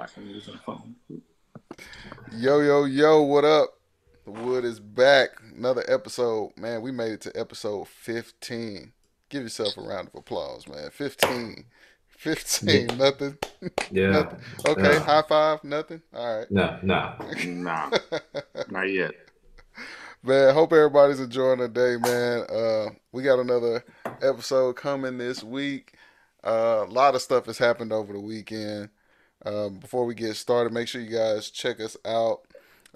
like I'm using a phone. Yo, what up? The Wood is back. Another episode. Man, we made it to episode 15. Give yourself a round of applause, man. 15. Yeah, 15. Nothing. yeah. Nothing. Okay, Uh, high five. Nothing. All right. no, no. Nah, not yet. Man, hope everybody's enjoying the day, man. We got another episode coming this week. A lot of stuff has happened over the weekend. Before we get started, make sure you guys check us out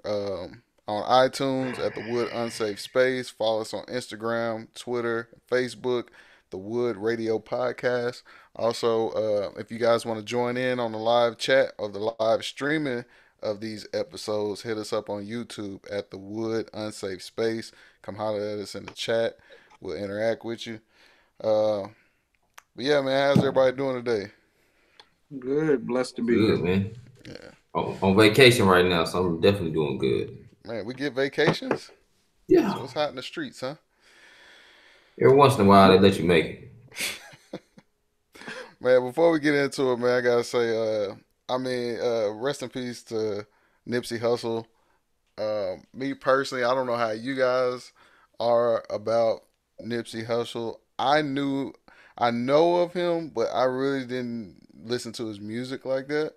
on iTunes at The Wood Unsafe Space. Follow us on Instagram, Twitter, Facebook, The Wood Radio Podcast. Also, if you guys want to join in on the live chat or the live streaming of these episodes, hit us up on YouTube at The Wood Unsafe Space. Come holler at us in the chat. We'll interact with you. But yeah, man, how's everybody doing today? Good, blessed to be Good, here. man. Yeah, On vacation right now, so I'm definitely doing good. man, we get vacations, Yeah. so it's hot in the streets, huh? Every once in a while, they let you make it. Man, before we get into it, man, I gotta say, rest in peace to Nipsey Hussle. Me personally, I don't know how you guys are about Nipsey Hussle. I know of him, but I really didn't listen to his music like that.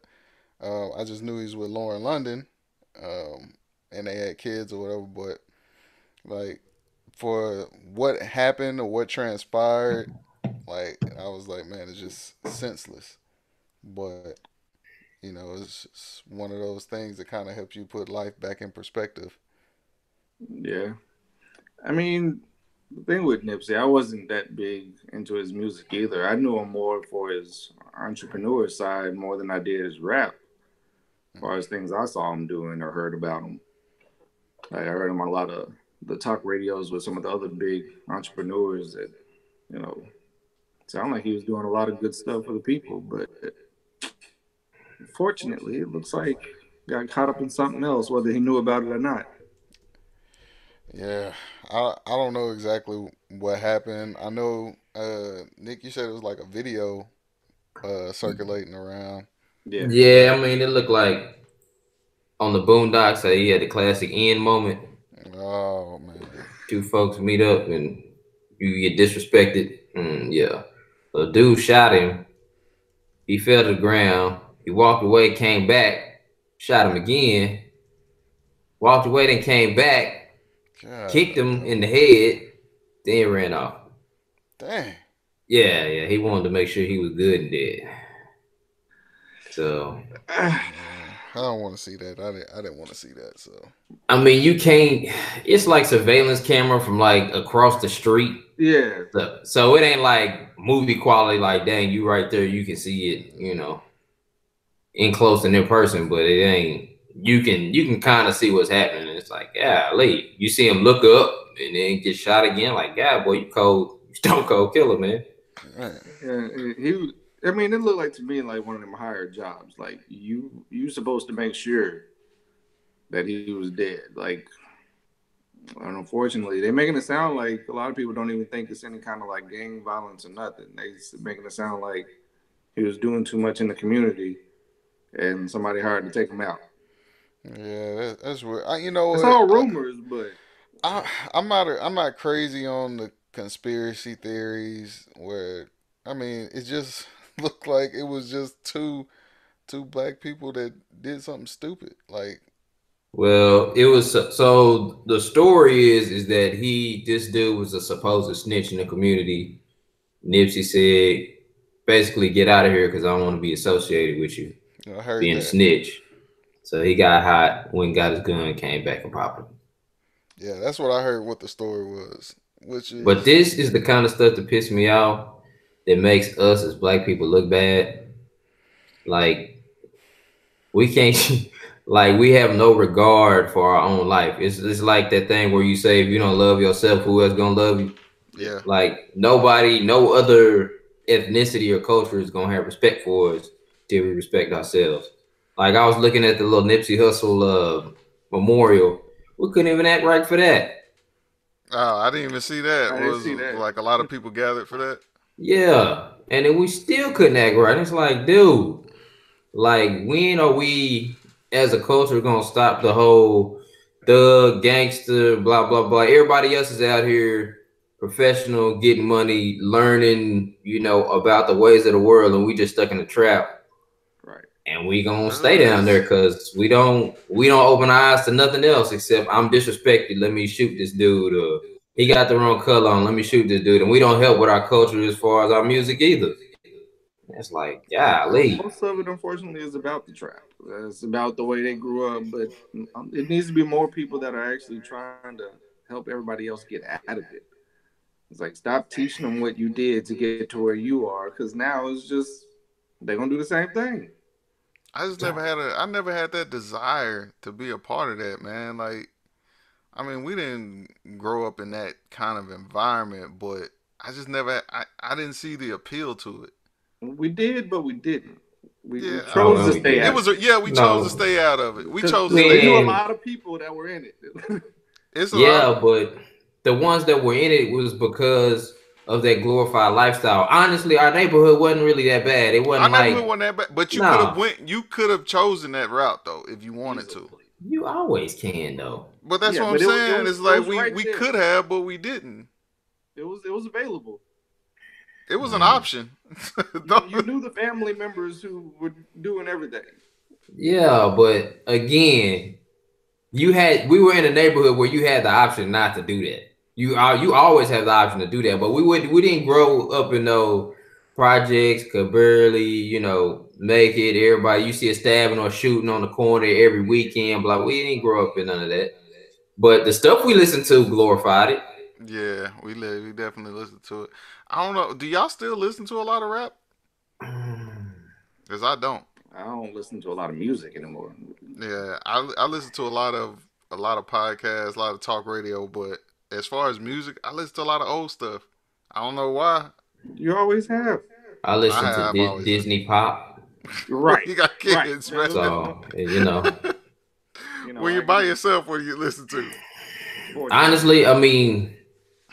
I just knew he was with Lauren London, and they had kids or whatever. But like for what happened or what transpired, like I was like, man, it's just senseless. But it's just one of those things that kind of helps you put life back in perspective. Yeah, I mean, the thing with Nipsey, I wasn't that big into his music either. I knew him more for his entrepreneur side more than I did his rap. As far as things I saw him doing or heard about him, like I heard him on a lot of the talk radios with some of the other big entrepreneurs that you know sound like he was doing a lot of good stuff for the people, but unfortunately, it looks like he got caught up in something else, whether he knew about it or not. Yeah, I don't know exactly what happened. I know Nick, you said it was like a video circulating around. Yeah, Yeah, I mean, it looked like on the Boondocks, he had the classic end moment. Oh man. Two folks meet up and you get disrespected. Yeah. A dude shot him. He fell to the ground. He walked away, came back, shot him again, walked away, then came back, kicked God, him in the head, then ran off. dang. Yeah, he wanted to make sure he was good and dead. So, I don't want to see that. I didn't want to see that. So I mean, you can't. It's like surveillance camera from like across the street. yeah. So it ain't like movie quality. Like, dang, you right there, you can see it. In close and in person, but it ain't. You can kind of see what's happening. It's like, yeah, Lee. You see him look up and then get shot again. Like, yeah, boy, you cold, you stone cold killer, man. man. Yeah, he. I mean, it looked like to me like one of them higher jobs. Like you supposed to make sure that he was dead. Like, and unfortunately, they're making it sound like a lot of people don't even think it's any kind of like gang violence or nothing. They making it sound like he was doing too much in the community, and somebody hired to take him out. Yeah, that's weird. You know It's what? all rumors, but I'm not crazy on the conspiracy theories where it just looked like it was just two black people that did something stupid. Like, Well, it was so the story is that this dude was a supposed snitch in the community. Nipsey said, basically, get out of here because I don't want to be associated with you I heard being a that. snitch. So he got hot, went and got his gun, came back and popped him. Yeah, that's what I heard. What the story was, which But is this is the kind of stuff that pisses me off that makes us as black people look bad. Like we can't like we have no regard for our own life. It's like that thing where you say if you don't love yourself, who else gonna love you? yeah, yeah, Like nobody, no other ethnicity or culture is gonna have respect for us till we respect ourselves. Like I was looking at the little Nipsey Hussle memorial. We couldn't even act right for that. oh, I didn't even see that. I didn't Was see that. like a lot of people gathered for that. Yeah. And then we still couldn't act right. It's like, dude. Like, when are we as a culture gonna stop the whole thug gangster blah blah blah? Everybody else is out here professional, getting money, learning, about the ways of the world, and we just stuck in the trap. Right. And we gonna stay down there because we don't open our eyes to nothing else except I'm disrespected. Let me shoot this dude. He got the wrong color on. Let me shoot this dude. And we don't help with our culture as far as our music either. It's like, golly. Most of it, unfortunately, is about the trap. It's about the way they grew up. But it needs to be more people that are actually trying to help everybody else get out of it. It's like, stop teaching them what you did to get to where you are, because now it's just they're gonna do the same thing. I just never had that desire to be a part of that, man. Like, I mean, we didn't grow up in that kind of environment, but I just never, I didn't see the appeal to it. We did, but we didn't. We chose to stay out. We chose to stay out of it. We chose to stay. We knew a lot of people that were in it. But the ones that were in it was because of that glorified lifestyle. Honestly, our neighborhood wasn't really that bad. It wasn't our neighborhood wasn't that bad. But you could have chosen that route though if you wanted to. You always can though. But that's what I'm saying. It's like we could have, but we didn't. It was available. It was an option. You knew the family members who were doing everything. Yeah, but again, we were in a neighborhood where you had the option not to do that. You always have the option to do that, but we didn't grow up in no projects, could barely, make it. Everybody, you see a stabbing or shooting on the corner every weekend, blah. We didn't grow up in none of that. But the stuff we listened to glorified it. Yeah, we definitely listened to it. I don't know. Do y'all still listen to a lot of rap? Because I don't. I don't listen to a lot of music anymore. Yeah, I listen to a lot of podcasts, a lot of talk radio, but as far as music, I listen to a lot of old stuff. I don't know why. You always have. I listen to Disney pop. Right. You got kids, right. man. So, when you're by yourself, what do you listen to? Honestly, I mean,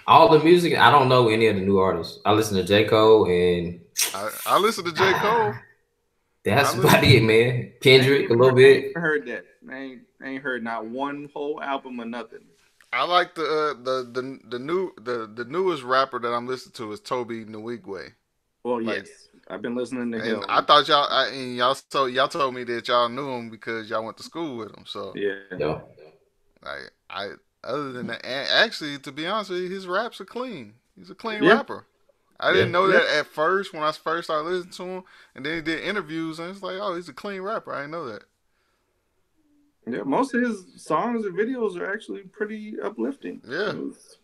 all the music, I don't know any of the new artists. I listen to J. Cole and I listen to J. Cole. That's about it, man. Kendrick a little bit. I heard that. I ain't heard not one whole album or nothing. I like the newest rapper that I'm listening to is Toby Nwigwe. Well, yes, I've been listening to him. I thought y'all told me that y'all knew him because y'all went to school with him. So yeah. Other than that, and actually, to be honest with you, his raps are clean. He's a clean rapper. I didn't know that at first when I first started listening to him, and then he did interviews, and it's like, oh, he's a clean rapper. I didn't know that. Yeah, most of his songs and videos are actually pretty uplifting. Yeah,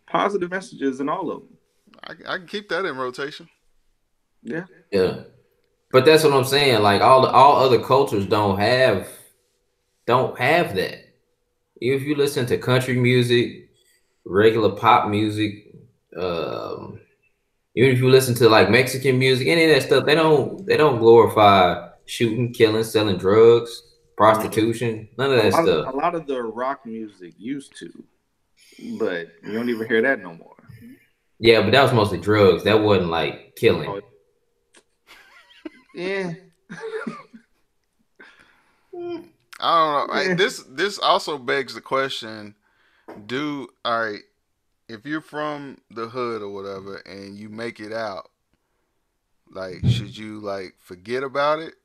positive messages in all of them. I can keep that in rotation. Yeah, but that's what I'm saying. Like all other cultures don't have that. If you listen to country music, regular pop music, even if you listen to like Mexican music, any of that stuff, they don't glorify shooting, killing, selling drugs, prostitution, none of that stuff. A lot of the rock music used to, but you don't even hear that no more. Yeah, but that was mostly drugs. That wasn't like killing. Yeah. I don't know. This also begs the question: if you're from the hood or whatever and you make it out, like, should you like forget about it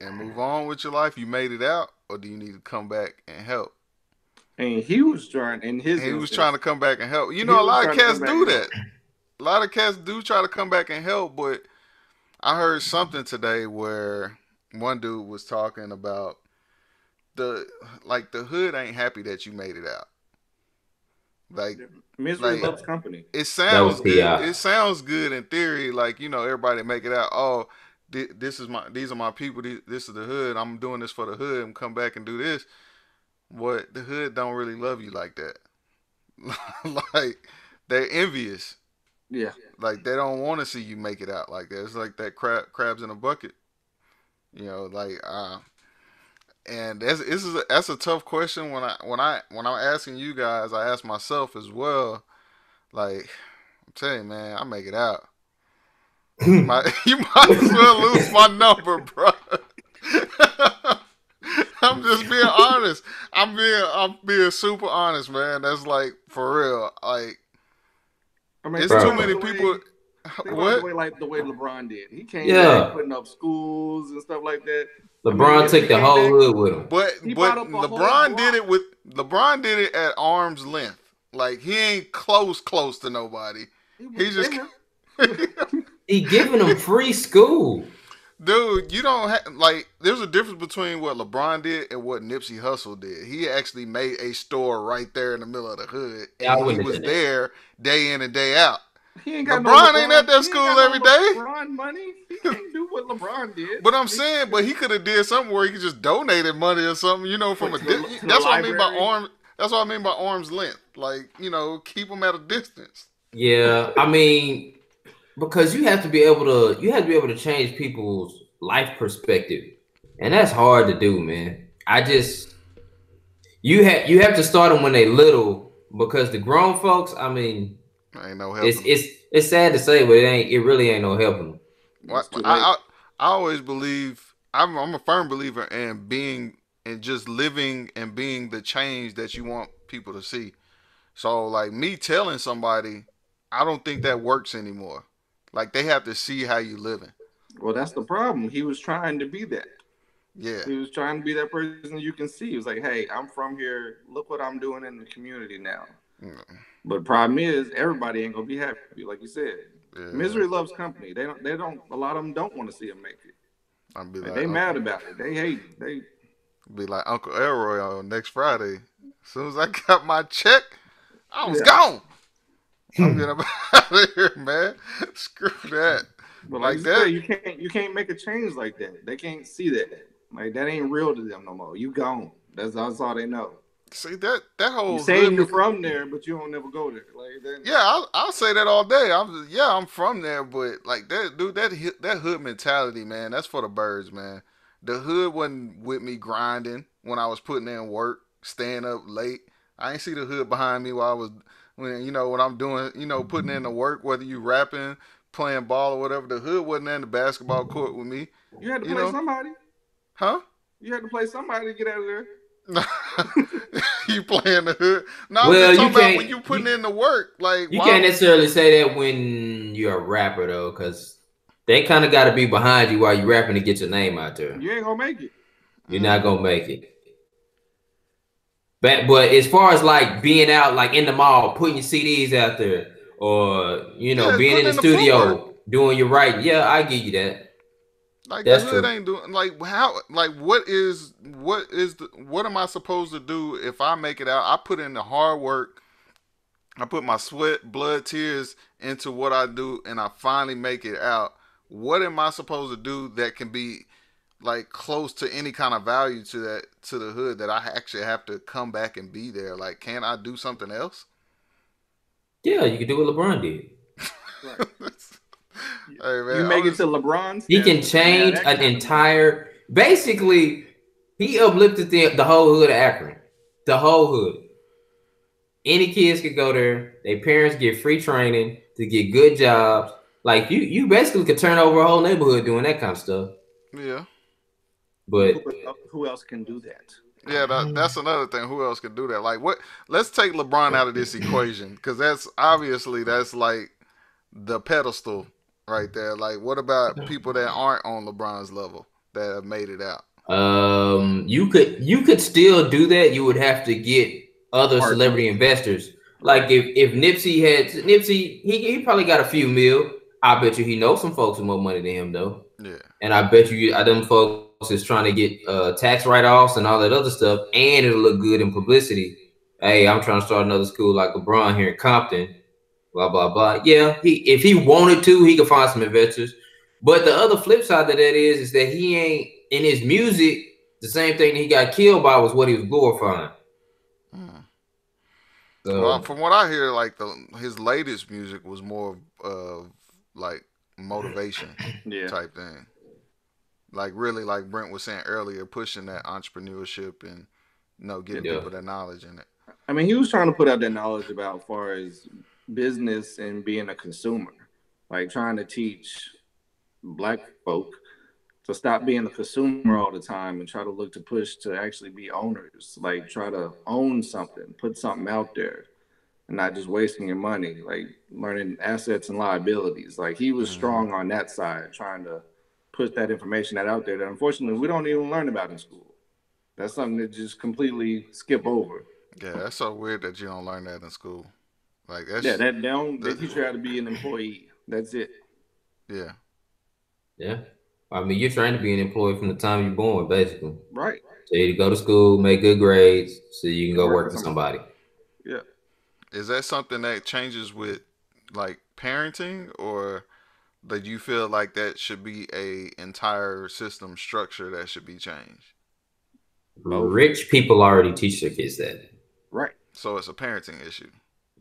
and move on with your life? You made it out, or do you need to come back and help? And he was trying to come back and help. You know, a lot of cats do that. A lot of cats do try to come back and help, but I heard something today where one dude was talking about the hood ain't happy that you made it out. Like, misery loves company. It sounds good. It sounds good in theory. Like, everybody make it out. Oh, these are my people. This is the hood. I'm doing this for the hood. I'm come back and do this. What, the hood don't really love you like that. Like, they're envious. Yeah. Like, they don't want to see you make it out like that. It's like that crabs in a bucket. And that's a tough question. When I'm asking you guys, I ask myself as well. Like, I'm telling you, man, I make it out. You might as well lose my number, bro. I'm just being honest. I'm being super honest, man. That's like for real. Like I mean, it's think too Bro, about many the people. way think about What? the way LeBron did. He came back yeah. putting up schools and stuff like that. I mean, LeBron took Nipsey the came whole back. hood with him. But He but bought up a whole block. LeBron did it at arm's length. Like he ain't close to nobody. He He was just there. He giving them free school. dude, you don't like. There's a difference between what LeBron did and what Nipsey Hussle did. He actually made a store right there in the middle of the hood, Yeah, I and he wouldn't have was done that. there day in and day out. He ain't got no LeBron ain't at LeBron. that He ain't school got no every day. LeBron money. He can't do what LeBron did. But I'm saying, but he could have did something where he could just donated money or something, from a. Went to the That's what I mean by library. arm. That's what I mean by arm's length. Like keep them at a distance. Yeah, I mean, because you have to be able to change people's life perspective, and that's hard to do, man. You have to start them when they little, because the grown folks, I mean, Ain't no it's helping. it's sad to say, but it really ain't no helping them. It's too late. I always believe I'm a firm believer in being and just living and being the change that you want people to see. So like me telling somebody, I don't think that works anymore. Like they have to see how you living. Well, that's the problem. He was trying to be that. Yeah. He was trying to be that person you can see. He was like, "Hey, I'm from here. Look what I'm doing in the community now." Mm, But problem is, everybody ain't gonna be happy, like you said. yeah. Misery loves company. They don't. They don't. A lot of them don't want to see him make it. I'd be Like, like they Uncle, mad about it. They hate. It. They. be like Uncle Elroy on next Friday. As soon as I got my check, I was Yeah. gone. I'm getting up out of here, man. Screw that. But like Like you said, that. you can't make a change like that. They can't see that. Like that ain't real to them no more. You gone. That's all they know. See that You whole saying hood. you're from there, but you don't never go there. Like that. Yeah, I'll say that all day. I'm from there, but like that dude, that hood mentality, man, that's for the birds, man. The hood wasn't with me grinding when I was putting in work, staying up late. I ain't see the hood behind me while I was when I'm doing putting in the work, whether you rapping, playing ball or whatever. The hood wasn't in the basketball court with me, You had to you play know, somebody. huh? You had to play somebody to get out of there. You playing the hood? No, I'm Well, just talking about when you putting in the work. Like, you can't why? necessarily say that when you're a rapper though, because they kind of got to be behind you while you rapping to get your name out there. You ain't gonna make it. You're not gonna make it. But as far as like being out like in the mall, putting your CDs out there, or Yeah, being in putting the in the footwork. studio doing your writing, yeah, I give you that. Like the That's hood true. ain't doing like how like what am I supposed to do if I make it out? I put in the hard work. I put my sweat, blood, tears into what I do, and I finally make it out. What am I supposed to do that can be like close to any kind of value to the hood that I actually have to come back and be there? Like, can I do something else? Yeah, you can do what LeBron did. Right. Hey You man, make it to LeBron He can standards. Man, change that an kind of money. entire. Basically, he uplifted the whole hood of Akron. The whole hood. Any kids could go there. Their parents get free training to get good jobs. Like you basically could turn over a whole neighborhood doing that kind of stuff. yeah. But Who else can do that? Yeah, that's another thing. Who else could do that? Like, what? Let's take LeBron out of this equation because that's like the pedestal right there. Like, what about people that aren't on LeBron's level that have made it out? you could still do that. You would have to get other Partner. celebrity investors. Like if Nipsey, he probably got a few mil. I bet you he knows some folks with more money than him though. Yeah, And I bet you them folks is trying to get tax write-offs and all that other stuff, and it'll look good in publicity. Hey, I'm trying to start another school like LeBron here in Compton. Blah blah blah. Yeah, if he wanted to, he could find some investors. But the other flip side of that is that he ain't in his music. The same thing that he got killed by was what he was glorifying. hmm. Well, So from what I hear, like his latest music was more of like motivation Yeah. type thing. Like really, like Brent was saying earlier, pushing that entrepreneurship and getting yeah, people that knowledge in it. I mean, he was trying to put out that knowledge about as far as business and being a consumer, like trying to teach black folk to stop being a consumer all the time and try to look to push to actually be owners. Like try to own something, put something out there, and not just wasting your money. Like learning assets and liabilities. Like he was strong on that side, trying to put that information out there that unfortunately we don't even learn about in school. That's something that just completely skip over. Yeah, that's so weird that you don't learn that in school. Like Yeah, that's they that, teach you how to be an employee. That's it. yeah. Yeah. I mean, you're trying to be an employee from the time you're born, basically. Right. So you go to school, make good grades, so you can Go go work work for for somebody. somebody. Yeah. Is that something that changes with like parenting, or do you feel like that should be a entire system structure that should be changed? Both. Rich people already teach their kids that. Right. So it's a parenting issue.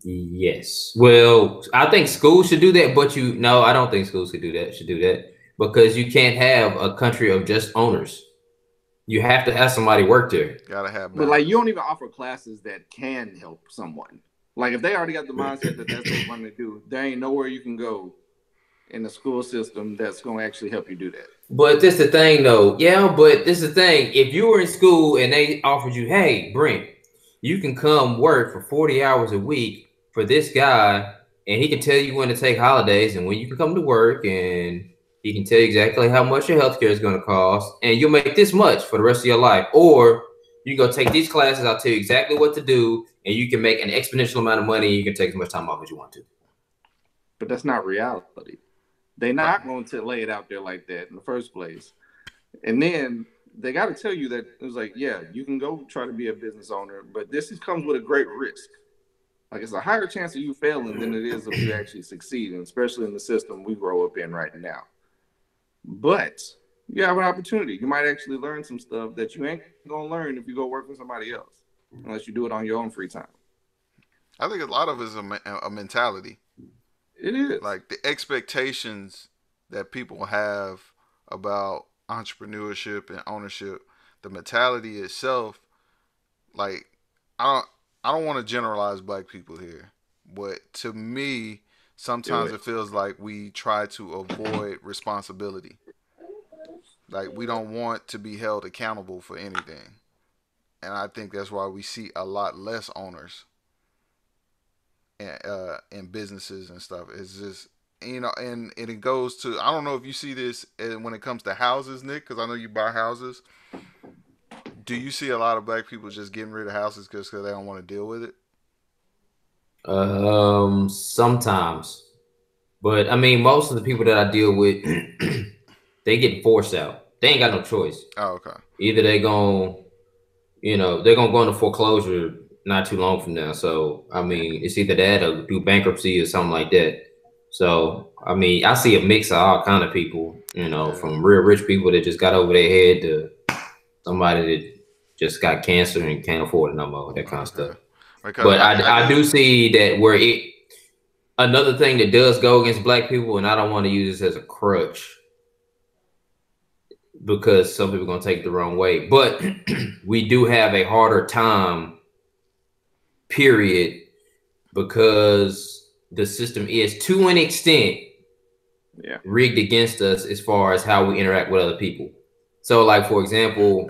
Yes. Well, I think schools should do that, but no, I don't think schools should do that because you can't have a country of just owners. You have to have somebody work there. Gotta have But balance. like you don't even offer classes that can help someone. Like if they already got the mindset that that's what they want to do, there ain't nowhere you can go in the school system that's going to actually help you do that. But this the thing, though. Yeah, but this is the thing. If you were in school and they offered you, hey, Brent, you can come work for 40 hours a week for this guy, and he can tell you when to take holidays and when you can come to work, and he can tell you exactly how much your healthcare is going to cost, and you'll make this much for the rest of your life. Or you go take these classes, I'll tell you exactly what to do, and you can make an exponential amount of money, and you can take as much time off as you want to. But that's not reality. They're not going to lay it out there like that in the first place. And then they got to tell you that it was like, yeah, you can go try to be a business owner, but comes with a great risk. Like it's a higher chance of you failing than it is of you actually succeeding, especially in the system we grow up in right now. But you have an opportunity. You might actually learn some stuff that you ain't going to learn if you go work for somebody else, unless you do it on your own free time. I think a lot of it is a mentality. It is. Like the expectations that people have about entrepreneurship and ownership, the mentality itself. Like I don't want to generalize black people here, but to me, sometimes it feels like we try to avoid responsibility. Like we don't want to be held accountable for anything, and I think that's why we see a lot less owners in businesses and stuff. It's just and it goes to, I don't know if you see this when it comes to houses, Nick, because I know you buy houses. Do you see a lot of black people just getting rid of houses because they don't want to deal with it? Sometimes, but I mean, most of the people that I deal with, they get forced out. They ain't got no choice. Oh, okay. Either they're gonna go into foreclosure not too long from now. So I mean, it's either that or do bankruptcy or something like that. So I mean, I see a mix of all kind of people, from real rich people that just got over their head to somebody that just got cancer and can't afford it no more, that kind of stuff. Because but I do see that another thing that does go against black people, and I don't want to use this as a crutch because some people are going to take it the wrong way, but we do have a harder time, period, because the system is, to an extent, rigged against us as far as how we interact with other people. So, like, for example,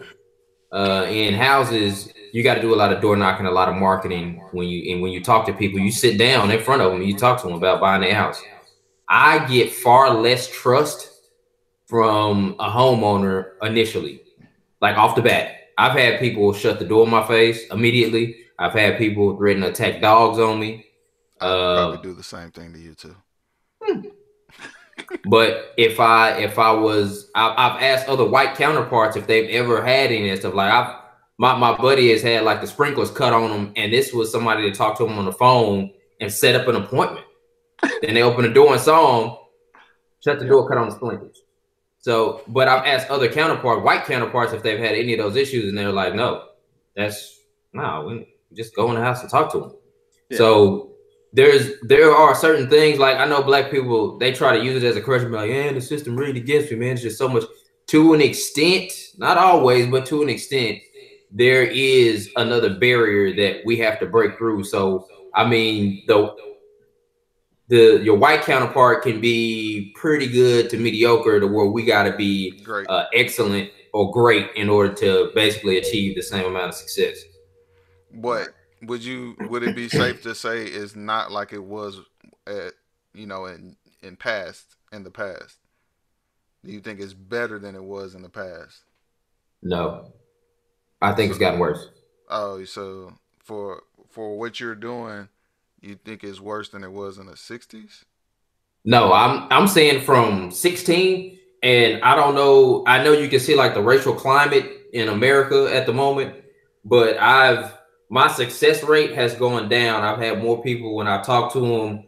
in houses, you got to do a lot of door knocking, a lot of marketing. When you talk to people, you sit down in front of them and you talk to them about buying their house. I get far less trust from a homeowner initially, like off the bat. I've had people shut the door in my face immediately. I've had people threaten to attack dogs on me. I probably do the same thing to you too. But if I've asked other white counterparts if they've ever had any of that stuff. Like my buddy has had like the sprinklers cut on him, and this was somebody to talk to him on the phone and set up an appointment. Then they opened the door and saw him, shut the door, cut on the sprinklers. So, but I've asked other white counterparts, if they've had any of those issues, and they're like, no, we just go in the house and talk to them. Yeah. So there are certain things, like I know black people, they try to use it as a crutch and be like, the system really against me, man. It's just so much. To an extent, not always, but to an extent, there is another barrier that we have to break through. So, I mean, your white counterpart can be pretty good to mediocre to where we got to be excellent or great in order to basically achieve the same amount of success. But would it be safe to say it's not like it was at, in the past? Do you think it's better than it was in the past? No, I think it's gotten worse. Oh, so for what you're doing, you think it's worse than it was in the 60s? No, I'm saying from 16, and I don't know. I know you can see like the racial climate in America at the moment, but my success rate has gone down. I've had more people when I talk to them,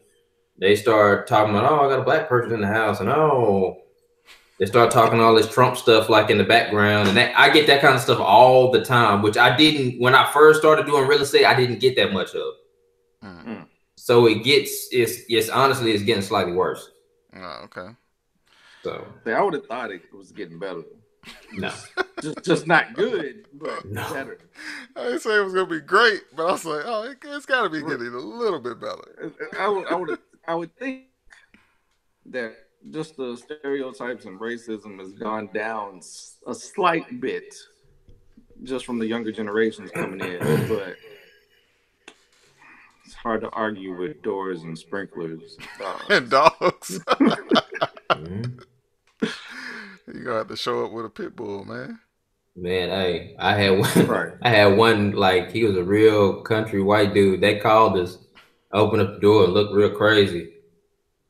they start talking about, oh, I got a black person in the house, and oh, they start talking all this Trump stuff like in the background, and I get that kind of stuff all the time, which I didn't when I first started doing real estate. I didn't get that much of. Mm-hmm. So it's honestly it's getting slightly worse. Oh, okay. So I would have thought it was getting better. No, just not good, but better. I didn't say it was gonna be great, but I was like, oh, it's got to be getting a little bit better. I would think that just the stereotypes and racism has gone down a slight bit, just from the younger generations coming in, but it's hard to argue with doors and sprinklers and dogs. You gonna have to show up with a pit bull, man. Man, hey, I had one. Right. I had one, like, he was a real country white dude. They called us, opened up the door and looked real crazy,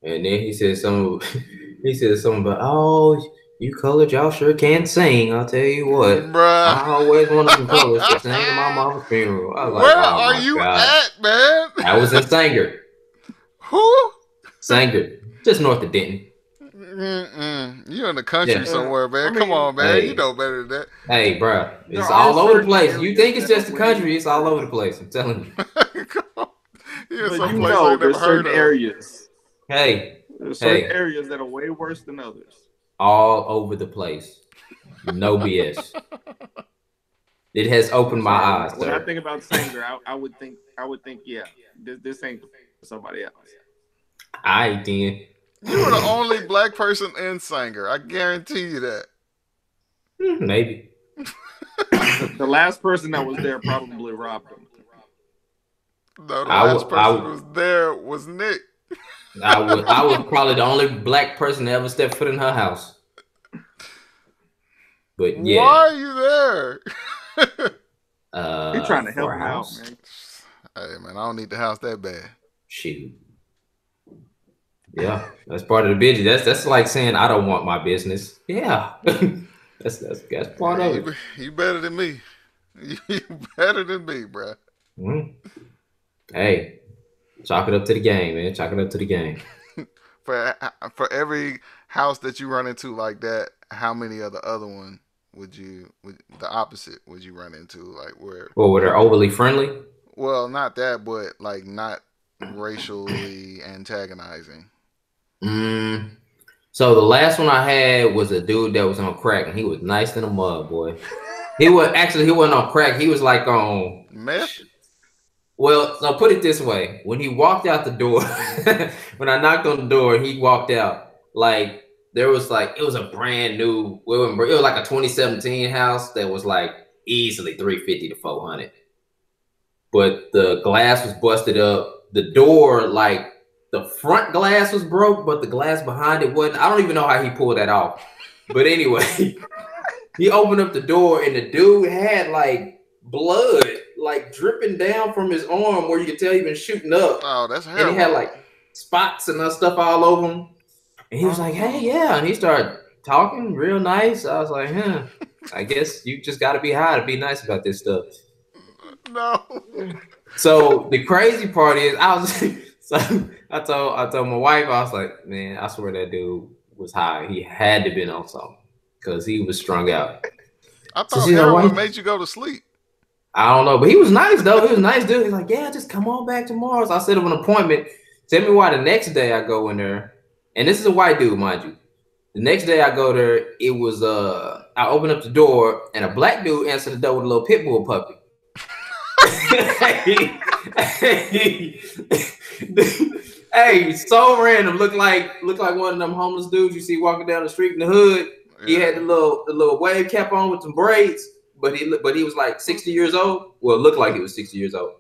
and then he said something. He said something about, oh, you colored, y'all sure can sing. I'll tell you what, bruh. I always wanted some colors to sing at my mama's funeral. I was Where like, oh, are you at, man? I was in Sanger. Who? Sanger, just north of Denton. You're in the country somewhere, man. Come on, man. Hey, you know better than that. Hey, bro, it's all over the place. You think it's just the country? It's all over the place. I'm telling you. Come on. Yeah, some places I've never heard of. Areas. Hey, there's certain areas that are way worse than others. All over the place. No BS. It has opened my eyes. When I think about Sanger, I would think, yeah, this ain't for somebody else. I did. You were the only black person in Sanger. I guarantee you that. Maybe. The last person that was there probably robbed him. No, the last person who was there was Nick. I was probably the only black person to ever step foot in her house. But yeah. Why are you there? You're trying to help him out, man. Hey, man, I don't need the house that bad. Shoot. Yeah, that's part of the business. That's like saying I don't want my business. Yeah, that's part of it. You better than me. You better than me, bro. Mm-hmm. Hey, chalk it up to the game, man. Chalk it up to the game. For every house that you run into like that, how many of the other one would the opposite would you run into? Like where? Well, were they overly friendly? Well, not that, but like not racially antagonizing. So the last one I had was a dude that was on crack, and he was nice in the mud, boy. He wasn't on crack. He was like on meth. Well, so put it this way: when he walked out the door, when I knocked on the door, and he walked out, like it was a brand new. It was like a 2017 house that was like easily $350 to $400, but the glass was busted up. The door, like. The front glass was broke, but the glass behind it wasn't. I don't even know how he pulled that off. But anyway, he opened up the door and the dude had like blood like dripping down from his arm where you could tell he'd been shooting up. Oh, that's terrible. And he had like spots and stuff all over him. And he was like, hey, yeah. And he started talking real nice. I was like, I guess you just got to be high to be nice about this stuff. No. So the crazy part is I told my wife, I was like, man, I swear that dude was high. He had to been on something because he was strung out. I thought heroin made you go to sleep. I don't know, but he was nice though. He was a nice dude. He's like, yeah, just come on back tomorrow. So I set up an appointment. Tell me why the next day I go in there, and this is a white dude, mind you. The next day I go there, it was I opened up the door and a black dude answered the door with a little pit bull puppy. Hey, so random. Look like one of them homeless dudes you see walking down the street in the hood. He had the little wave cap on with some braids, but he was like 60 years old. Well, it looked like he was 60 years old.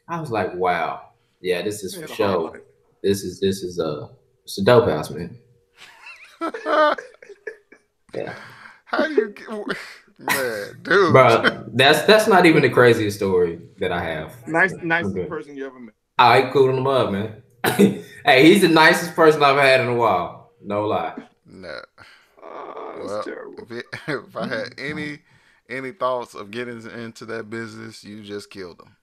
I was like, wow, yeah, this is for show. This is it's a dope house, man. Yeah. How do you man, dude? Bro, that's not even the craziest story that I have. Nicest person you ever met. I cooling him up, man. Hey, he's the nicest person I've had in a while. No lie. Nah. That's terrible. If I had any thoughts of getting into that business, you just killed them.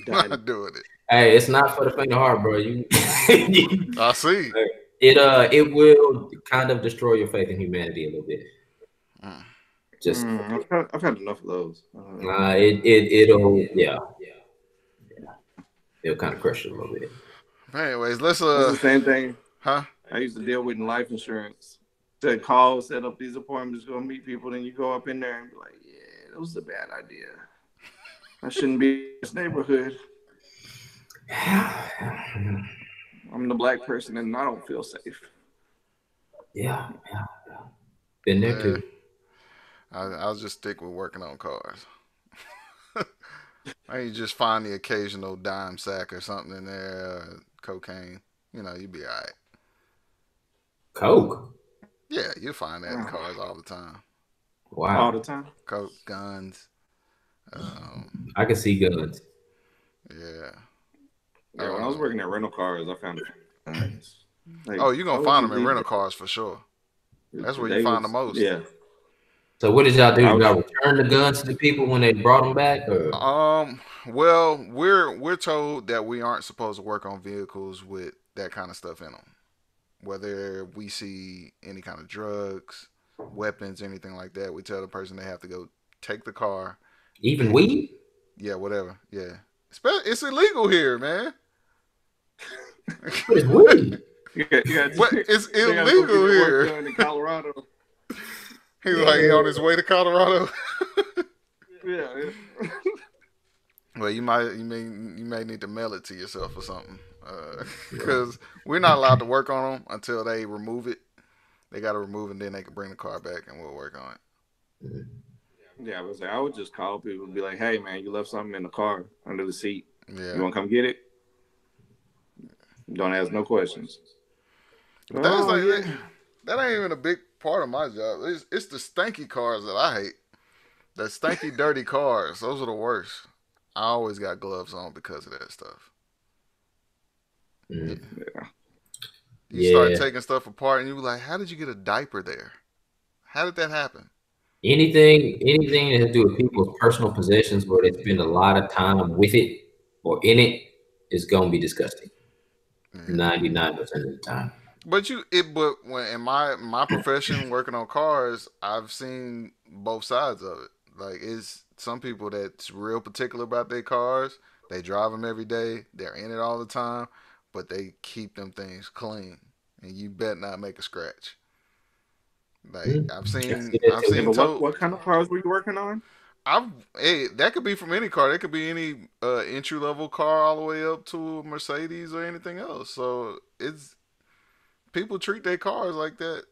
Not doing it. Hey, it's not for the faint of heart, bro. I see. It will kind of destroy your faith in humanity a little bit. Just I've had enough of those. It'll kind of crush you a little bit. Anyways, let's It's the same thing. Huh? I used to deal with in life insurance. To call, set up these appointments, go meet people, then you go up in there and be like, yeah, that was a bad idea. I shouldn't be in this neighborhood. I'm the black person and I don't feel safe. Yeah. Been there too. I'll just stick with working on cars. I you just find the occasional dime sack or something in there, cocaine. You know, you'd be all right. Coke? Yeah, you find that in cars all the time. Wow. All the time? Coke, guns. I can see guns. Yeah. Yeah, when I was working at rental cars, I found guns. Like, you're going to find them in rental cars for sure. That's where you find the most. Yeah. So what did y'all do? Did y'all return the guns to the people when they brought them back? Or? Well, we're told that we aren't supposed to work on vehicles with that kind of stuff in them. Whether we see any kind of drugs, weapons, anything like that, we tell the person they have to go take the car. Even weed? Yeah, whatever. Yeah. It's illegal here, man. It's weed. It's illegal here. In Colorado. He's like on his way to Colorado. Yeah. Well, you may need to mail it to yourself or something, because we're not allowed to work on them until they remove it. They got to remove it, and then they can bring the car back, and we'll work on it. Yeah, I would just call people and be like, "Hey, man, you left something in the car under the seat. Yeah. You want to come get it? Don't ask no questions." But that ain't even a big part of my job. It's the stanky cars that I hate. The stanky, dirty cars. Those are the worst. I always got gloves on because of that stuff. Yeah. You start taking stuff apart, and you be like, "How did you get a diaper there? How did that happen?" Anything that has to do with people's personal possessions where they spend a lot of time with it or in it is gonna be disgusting. 99% of the time. But when in my profession working on cars, I've seen both sides of it. Like, it's some people that's real particular about their cars. They drive them every day. They're in it all the time, but they keep them things clean, and you bet not make a scratch. Like, I've seen. What kind of cars were you working on? That could be from any car. That could be any entry level car all the way up to a Mercedes or anything else. So it's people treat their cars like that.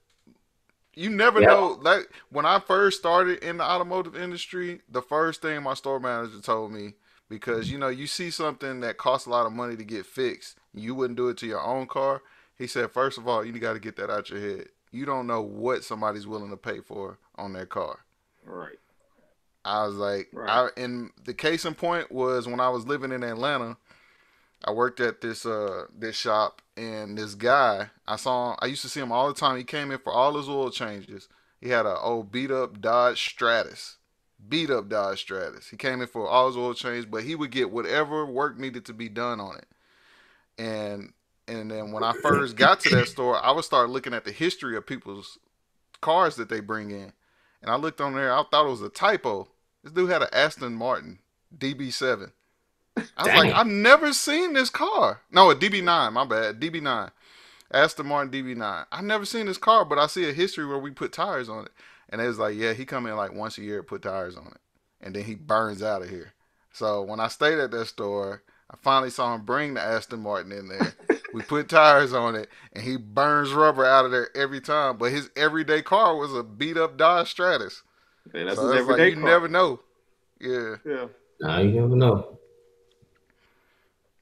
You never know. Like, when I first started in the automotive industry, the first thing my store manager told me, because you see something that costs a lot of money to get fixed, you wouldn't do it to your own car. He said, first of all, you got to get that out your head. You don't know what somebody's willing to pay for on their car. Right. I was like, and the case in point was when I was living in Atlanta, I worked at this shop, and this guy, I used to see him all the time. He came in for all his oil changes. He had an old beat up Dodge Stratus. He came in for all his oil change, but he would get whatever work needed to be done on it. And then when I first got to that store, I would start looking at the history of people's cars that they bring in. And I looked on there, I thought it was a typo. This dude had an Aston Martin DB7. I was like, I've never seen this car. No, a DB9, my bad. DB9. Aston Martin DB9. I've never seen this car, but I see a history where we put tires on it. And it was like, yeah, he come in like once a year to put tires on it. And then he burns out of here. So when I stayed at that store, I finally saw him bring the Aston Martin in there. We put tires on it, and he burns rubber out of there every time. But his everyday car was a beat up Dodge Stratus. Yeah, that's So his it's like everyday you car. never know. Yeah. Yeah. Nah, you never know.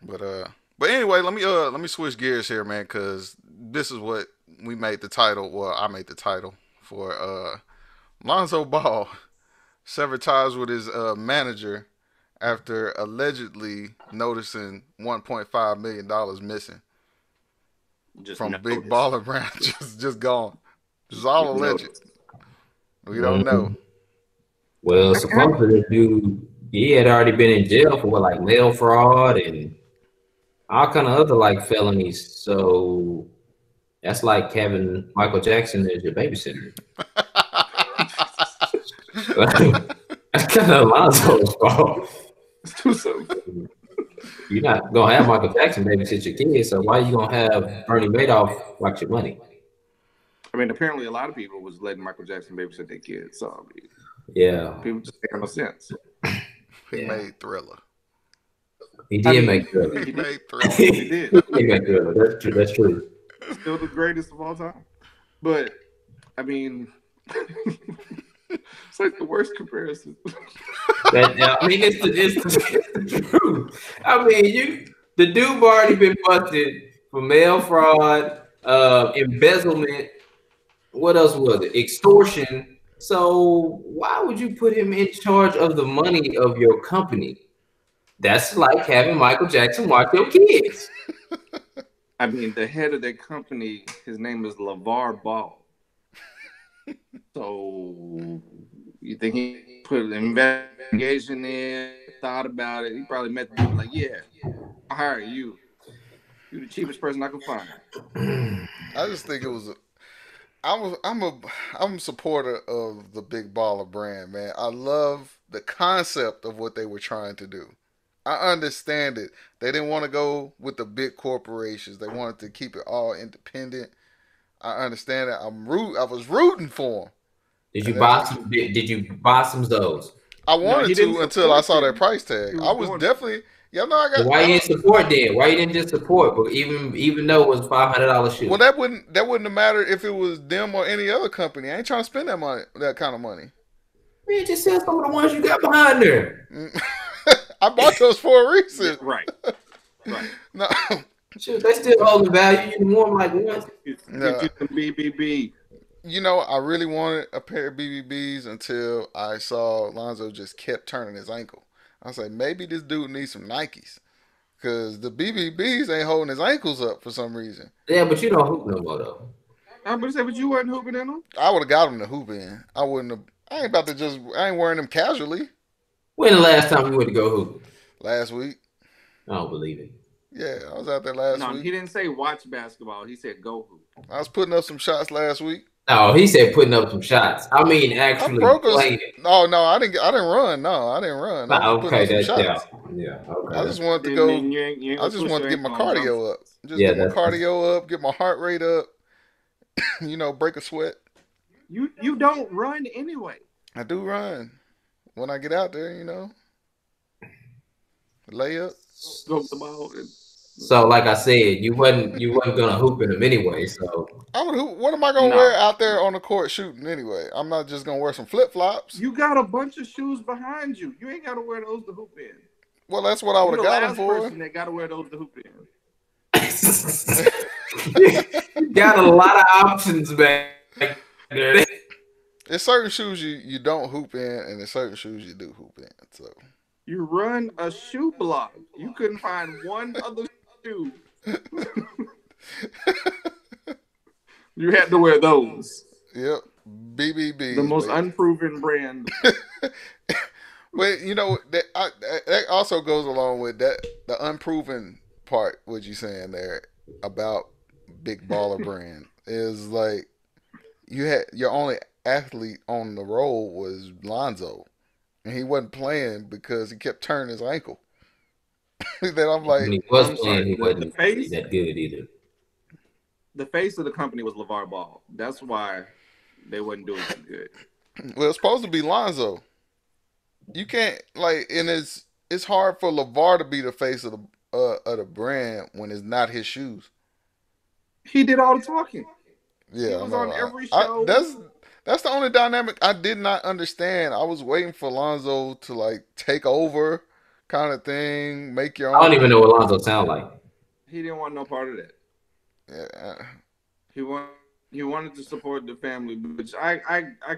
But anyway, let me switch gears here, man, because this is what we made the title. Well, I made the title for Lonzo Ball severed ties with his manager after allegedly noticing $1.5 million missing Just from notice. Big Baller Brand. just gone. It's all Just alleged. notice. We don't know. Well, supposedly this dude, he had already been in jail for like mail fraud and all kind of other like felonies. So that's like having Michael Jackson as your babysitter. That's kind of Alonzo's fault. You're not gonna have Michael Jackson babysit your kids, so why are you gonna have Bernie Madoff watch your money? I mean, apparently a lot of people was letting Michael Jackson babysit their kids. So I mean, Yeah, people just make no sense. He made Thriller. He did make Thriller. He made Thriller. He did. He made Thriller. That's true. That's true. Still the greatest of all time. But I mean, it's like the worst comparison. I mean, it's the truth. I mean, the dude already been busted for mail fraud, embezzlement. What else was it? Extortion. So why would you put him in charge of the money of your company? That's like having Michael Jackson watch your kids. I mean, the head of that company, his name is LeVar Ball. So you think he put an investigation in, thought about it? He probably met the dude like, yeah, I'll hire you. You're the cheapest person I can find. I just think it was. I'm a supporter of the Big Baller Brand, man. I love the concept of what they were trying to do. I understand it. They didn't want to go with the big corporations. They wanted to keep it all independent. I understand it. I was rooting for them. Did you buy some? Did you buy some of those? I wanted to until I saw that price tag. I was definitely. Yeah, no, I got. Why you didn't support then? Why you didn't just support? But even though it was $500 shoe. Well, that wouldn't have mattered if it was them or any other company. I ain't trying to spend that kind of money. Man, just sell some of the ones you got behind there. I bought those for a reason. Right. No. Shoot, they still hold the value. You can warm like once. Get you some BBB. You know, I really wanted a pair of BBBs until I saw Lonzo just kept turning his ankle. I was like, maybe this dude needs some Nikes. Because the BBBs ain't holding his ankles up for some reason. Yeah, but you don't hoop no more, though. I'm going to say, but you wasn't hooping in them? I would have got him to hoop in. I ain't wearing them casually. When the last time you went to go hoop? Last week. I don't believe it. Yeah, I was out there last week. No, he didn't say watch basketball. He said go hoop. I was putting up some shots last week. No, he said putting up some shots. I mean, actually playing. No, I didn't run. No, I didn't run. I was okay, some shots. Yeah. Okay. I just wanted to go. I just wanted to get my cardio up. Get my cardio up, get my heart rate up. Break a sweat. You don't run anyway. I do run when I get out there. Layup. Scope the ball. So, like I said, you wasn't gonna hoop in them anyway. So I would hoop. What am I gonna wear out there on the court shooting anyway? I'm not just gonna wear some flip flops. You got a bunch of shoes behind you. You ain't gotta wear those to hoop in. Well, that's what I would have got them for. Person that gotta wear those to hoop in. You got a lot of options back there. There's certain shoes you don't hoop in, and there's certain shoes you do hoop in. So you run a shoe block. You couldn't find one other shoe. You had to wear those. Yep, BBB. The most unproven brand. But that also goes along with that the unproven part. What you saying there about Big Baller Brand is like you had your only athlete on the roll was Lonzo, and he wasn't playing because he kept turning his ankle. Then I'm like, when he was playing, he wasn't that good either. The face of the company was LeVar Ball. That's why they wasn't doing too good. Well, it's supposed to be Lonzo. You can't and it's hard for LeVar to be the face of the brand when it's not his shoes. He did all the talking. He Yeah, I was know. on every I show. that's the only dynamic I did not understand. I was waiting for Lonzo to like take over, kind of thing, make your I don't own. even know what Lonzo sound like. He didn't want no part of that. Yeah, He want, he wanted to support the family, which I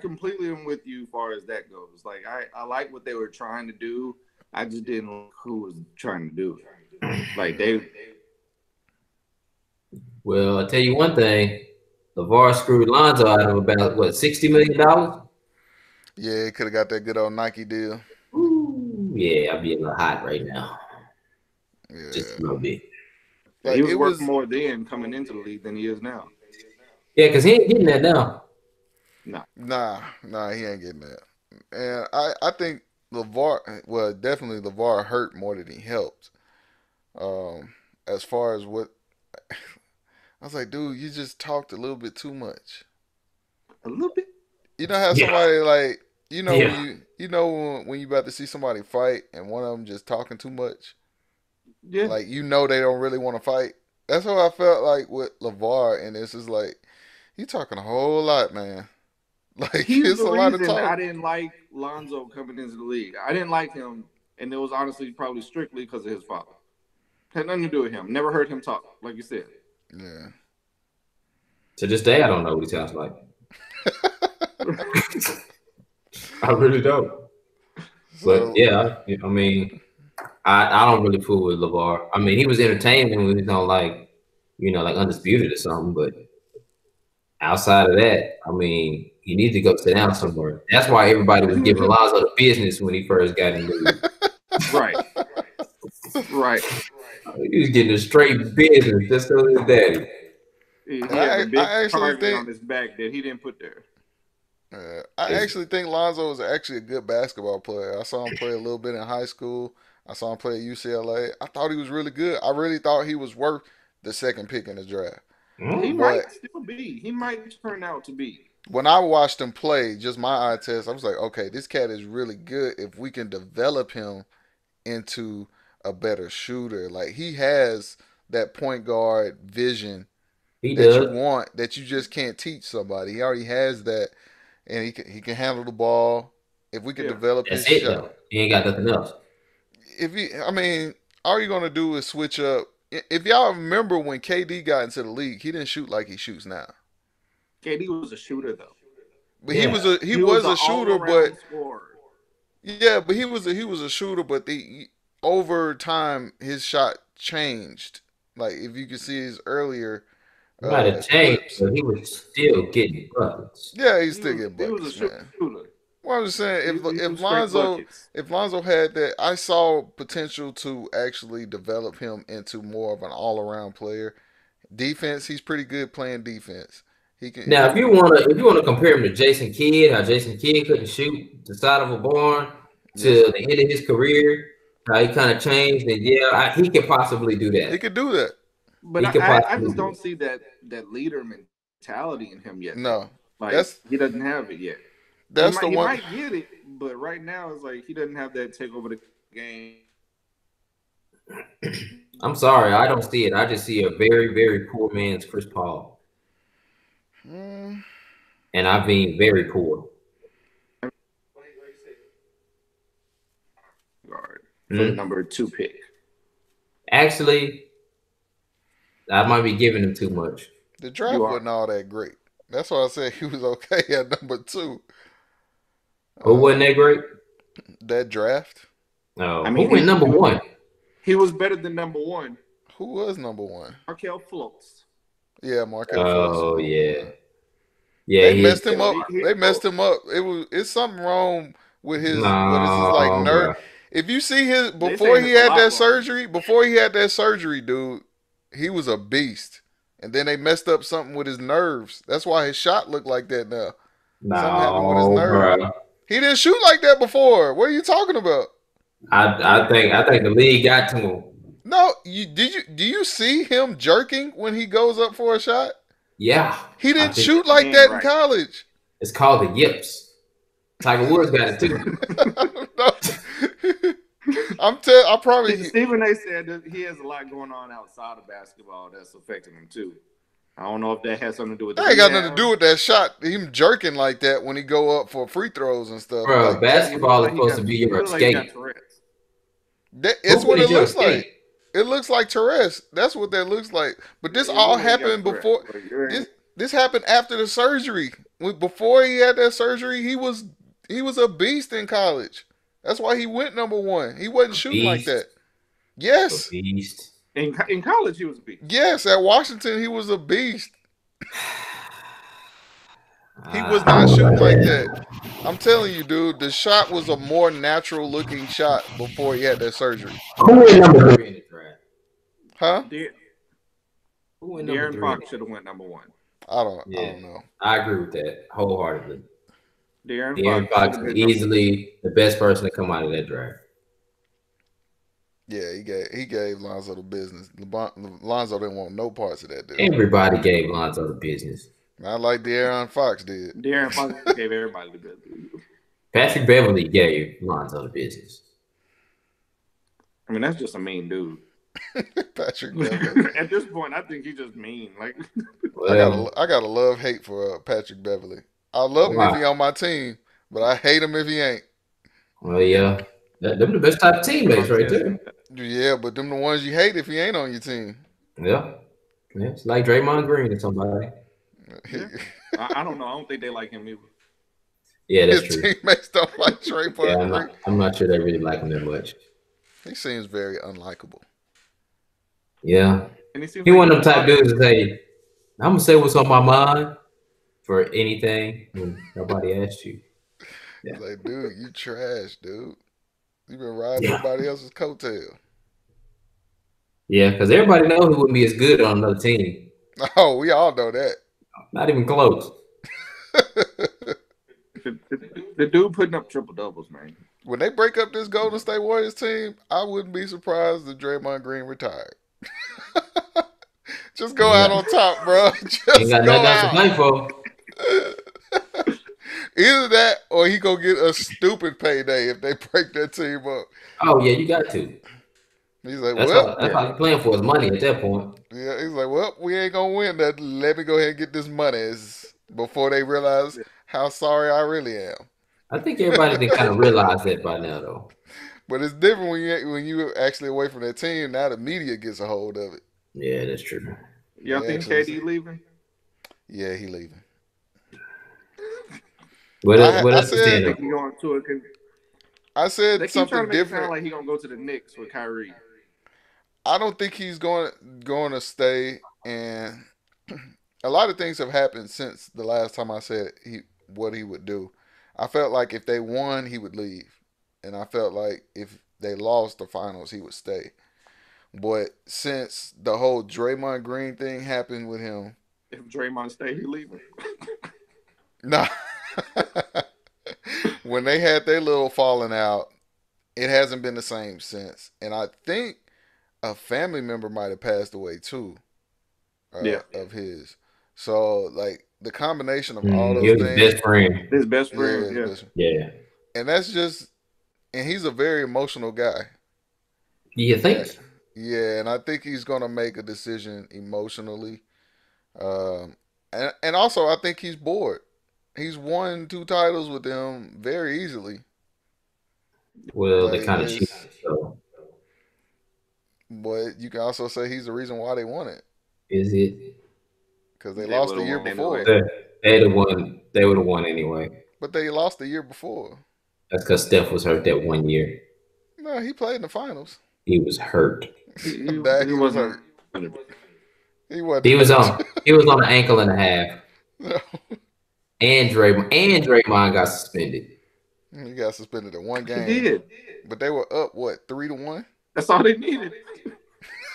completely am with you as far as that goes. Like I like what they were trying to do. I just didn't like who was trying to do it. Like they Well, I'll tell you one thing. LeVar screwed Lonzo out of about what $60 million. yeah, he could have got that good old Nike deal. Ooh, yeah, I'd be a little hot right now, just a Yeah, little bit. like he was it worth was. more then coming into the league than he is now. Yeah, because he ain't getting that now. No. Nah, he ain't getting that. And I think LeVar, well, definitely LeVar hurt more than he helped. As far as what I was like, dude, you just talked a little bit too much. A little bit. You know how Yeah, somebody like, when yeah. you know when you about to see somebody fight and one of them just talking too much, Yeah. like they don't really want to fight. That's how I felt like with LeVar, and it's just like he talking a whole lot, man. Like He's it's the a lot of reason talk. I didn't like Lonzo coming into the league. I didn't like him, and it was honestly probably strictly because of his father. Had nothing to do with him. Never heard him talk, like you said. Yeah. To this day, I don't know what he sounds like. I really don't. But So yeah, I mean, I don't really fool with LeVar. I mean, he was entertaining when he was on like Undisputed or something. But outside of that, I mean, you need to go sit down somewhere. That's why everybody was giving Lonzo the business when he first got in the league. Right. Right. He was getting a straight business just because his daddy. He and had a big I actually target think on his back that he didn't put there. I It's, actually think Lonzo is actually a good basketball player. I saw him play a little bit in high school. I saw him play at UCLA. I thought he was really good. I really thought he was worth the second pick in the draft. He But might still be. He might turn out to be. when I watched him play, just my eye test, I was like, okay, this cat is really good if we can develop him into a better shooter. Like he has that point guard vision he that you does. want that you just can't teach somebody. He already has that, and he can handle the ball. If we can Yeah. develop his That's it shot, though. He ain't got nothing else. I mean, all you're gonna do is switch up. If y'all remember when KD got into the league, he didn't shoot like he shoots now. KD was a shooter though. But Yeah. he He was was an a shooter, but all-around scorer. yeah, but he was a shooter, but over time his shot changed. Like if you can see his earlier He might have changed, clips, but he was still getting buckets. yeah, he's still getting He was a buckets, man. shooter. Well, I'm just saying, He was straight buckets. if Lonzo had that, I saw potential to actually develop him into more of an all around player. Defense, he's pretty good playing defense. He can. Now, if you wanna compare him to Jason Kidd, how Jason Kidd couldn't shoot the side of a barn Yes, to the end of his career, how he kind of changed, and he could possibly do he that. could do that. But He could I possibly just do don't see that leader mentality in him yet. No, Like he doesn't have it yet. that's the He one. might get it, but right now it's like he doesn't have that take over the game. it. I'm sorry, I don't see it. I just see a very, very poor man's Chris Paul, Mm, and I mean very poor. Guard for the Hmm? number 2 pick. Actually, I might be giving him too much. the draft You are. wasn't all that great. That's why I said he was okay at number 2. Who wasn't that great? That draft. No, I mean, who went number one? He was better than number 1. Who was number 1? Markel Fultz. Yeah, Markel Oh Fultz. yeah, yeah. They He messed is. him up. They messed him up. It's something wrong with his what is his like No, nerve. bro. If you see his They before saying he it's a had lot that wrong. surgery, dude, he was a beast. And then they messed up something with his nerves. That's why his shot looked like that now. Something happened with his No, nerve. bro. He didn't shoot like that before. What are you talking about? I think the league got to him. No, do you see him jerking when he goes up for a shot? Yeah, He I didn't think shoot like Damn that in right. college. it's called the yips. Tiger Woods got it too. No. I probably Stephen A. said that he has a lot going on outside of basketball that's affecting him too. I don't know if that has something to do with the That ain't got nothing to rehab. do with that shot. Him jerking like that when he go up for free throws and stuff. Bro, Like basketball is He supposed got- to be he your look like he got escape. Tourette's. it's Who what it is your looks like. escape? It looks like Tourette's. That's what that looks like. But this It all look like he got happened Tourette's. before. Like, you ain't- This happened after the surgery. Before he had that surgery, he was a beast in college. That's why he went number one. He wasn't shooting like Beast. that. Yes, Beast. in college, he was a beast. yes. At Washington, he was a beast. He was not shooting like that. I'm telling you, dude. The shot was a more natural looking shot before he had that surgery. Who went number 3 in the draft? Huh? Who went number De'Aaron 3? Fox should have went number one. I don't Yeah. know. I agree with that wholeheartedly. De'Aaron Fox should've is been number easily the best person to come out of that draft. Yeah, he gave Lonzo the business. Lonzo didn't want no parts of that dude. Everybody gave Lonzo the business. Not like De'Aaron Fox did. De'Aaron Fox gave everybody the business. Patrick Beverly gave Lonzo the business. I mean, that's just a mean dude. Patrick Beverly. At this point, I think he's just mean. Like, I got a love hate for Patrick Beverly. I love him if he on my team, but I hate him if he ain't. Well, yeah. Them the best type of teammates right there. Yeah, but them the ones you hate if he ain't on your team. Yeah. It's like Draymond Green or somebody. I don't know. I don't think they like him either. Yeah, that's His true. teammates don't like Draymond Yeah, Green. I'm not sure they really like him that much. He seems very unlikable. Yeah. And he seems He like one of them type dudes to say, I'm going to say what's on my mind for anything when nobody asked you. Yeah. He's like, dude, you trash, dude. You been riding everybody else's coattail. Yeah, because everybody knows he wouldn't be as good on another team. Oh, we all know that. Not even close. The dude putting up triple doubles, man. When they break up this Golden State Warriors team, I wouldn't be surprised if Draymond Green retired. Just go out on top, bro. Just Ain't got go nothing else to out. play for. Either that or he gonna get a stupid payday if they break that team up. Oh, yeah, you got to. He's like, That's well, all you're playing for is money at that point. yeah. He's like, well, we ain't gonna win that. Let me go ahead and get this money before they realize how sorry I really am. I think everybody did kind of realize that by now, though. But it's different when you actually away from that team. Now the media gets a hold of it. Yeah, that's true. Y'all think KD leaving? Yeah, he leaving. What I else is said- standing? He going to a I said They keep trying something to make it different. sound like he gonna go to the Knicks with Kyrie. I don't think he's going to stay. And a lot of things have happened since the last time I said what he would do. I felt like if they won, he would leave, and I felt like if they lost the finals, he would stay. But since the whole Draymond Green thing happened with him, If Draymond stay, he leaving. nah. When they had their little falling out, it hasn't been the same since. And I think a family member might have passed away too. Of his. So like the combination of all those He was his things. best friend. His best Yeah, friend. his Yeah. best- Yeah. and that's just, and he's a very emotional guy. You think? Yeah, and I think he's gonna make a decision emotionally. And also I think he's bored. He's won 2 titles with them very easily. Well, they Like, kind of it's- cheated. So But you can also say he's the reason why they won it. is it? Because they They lost the would've year won before. anyway. They'd have won. They would have won anyway. But they lost the year before. That's because Steph was hurt that one year. No, he played in the finals. He was hurt. He He was hurt. He wasn't. He was on an ankle and a half. No. And Draymond got suspended. He got suspended in one He game. did. But they were up, what, 3-1? That's all they needed.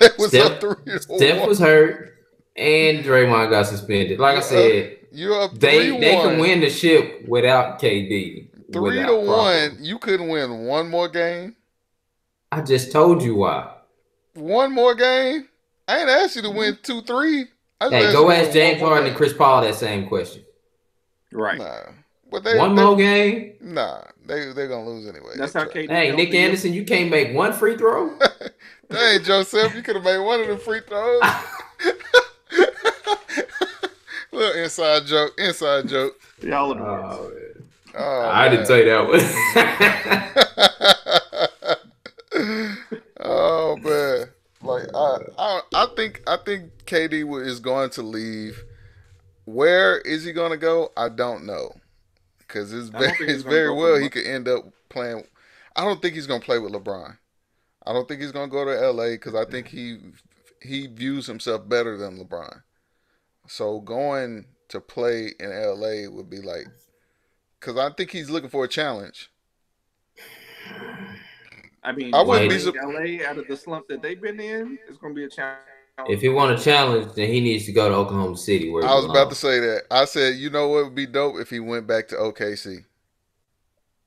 It was Steph- up 3-1. Steph was hurt, and Draymond got suspended. Like I said, You're up 3-1. they can win the ship without KD. 3-1. You couldn't win one more game? I just told you why. One more game? I ain't asked you to win 2-3. I just Hey, asked go you to ask win James one more Harden and game. Chris Paul that same question. Right. Nah. But they, One more game? Nah, they're going to lose anyway. That's They how tried. KD. Hey, don't Nick do it. Anderson, you can't make one free throw? Dang, Joseph, you could have made one of the free throws. Little inside joke. Inside joke. Y'all are the worst. Oh, I didn't say that one. Oh man, like I think KD is going to leave. Where is he going to go? I don't know, because it's very well he could end up playing. I don't think he's going to play with LeBron. I don't think he's going to go to LA because I think he views himself better than LeBron. So going to play in LA would be like, because I think he's looking for a challenge. I mean, I wouldn't be LA out of the slump that they've been in. It's going to be a challenge. If he want a challenge, then he needs to go to Oklahoma City. Where I was about to say that. I said, you know what would be dope if he went back to OKC.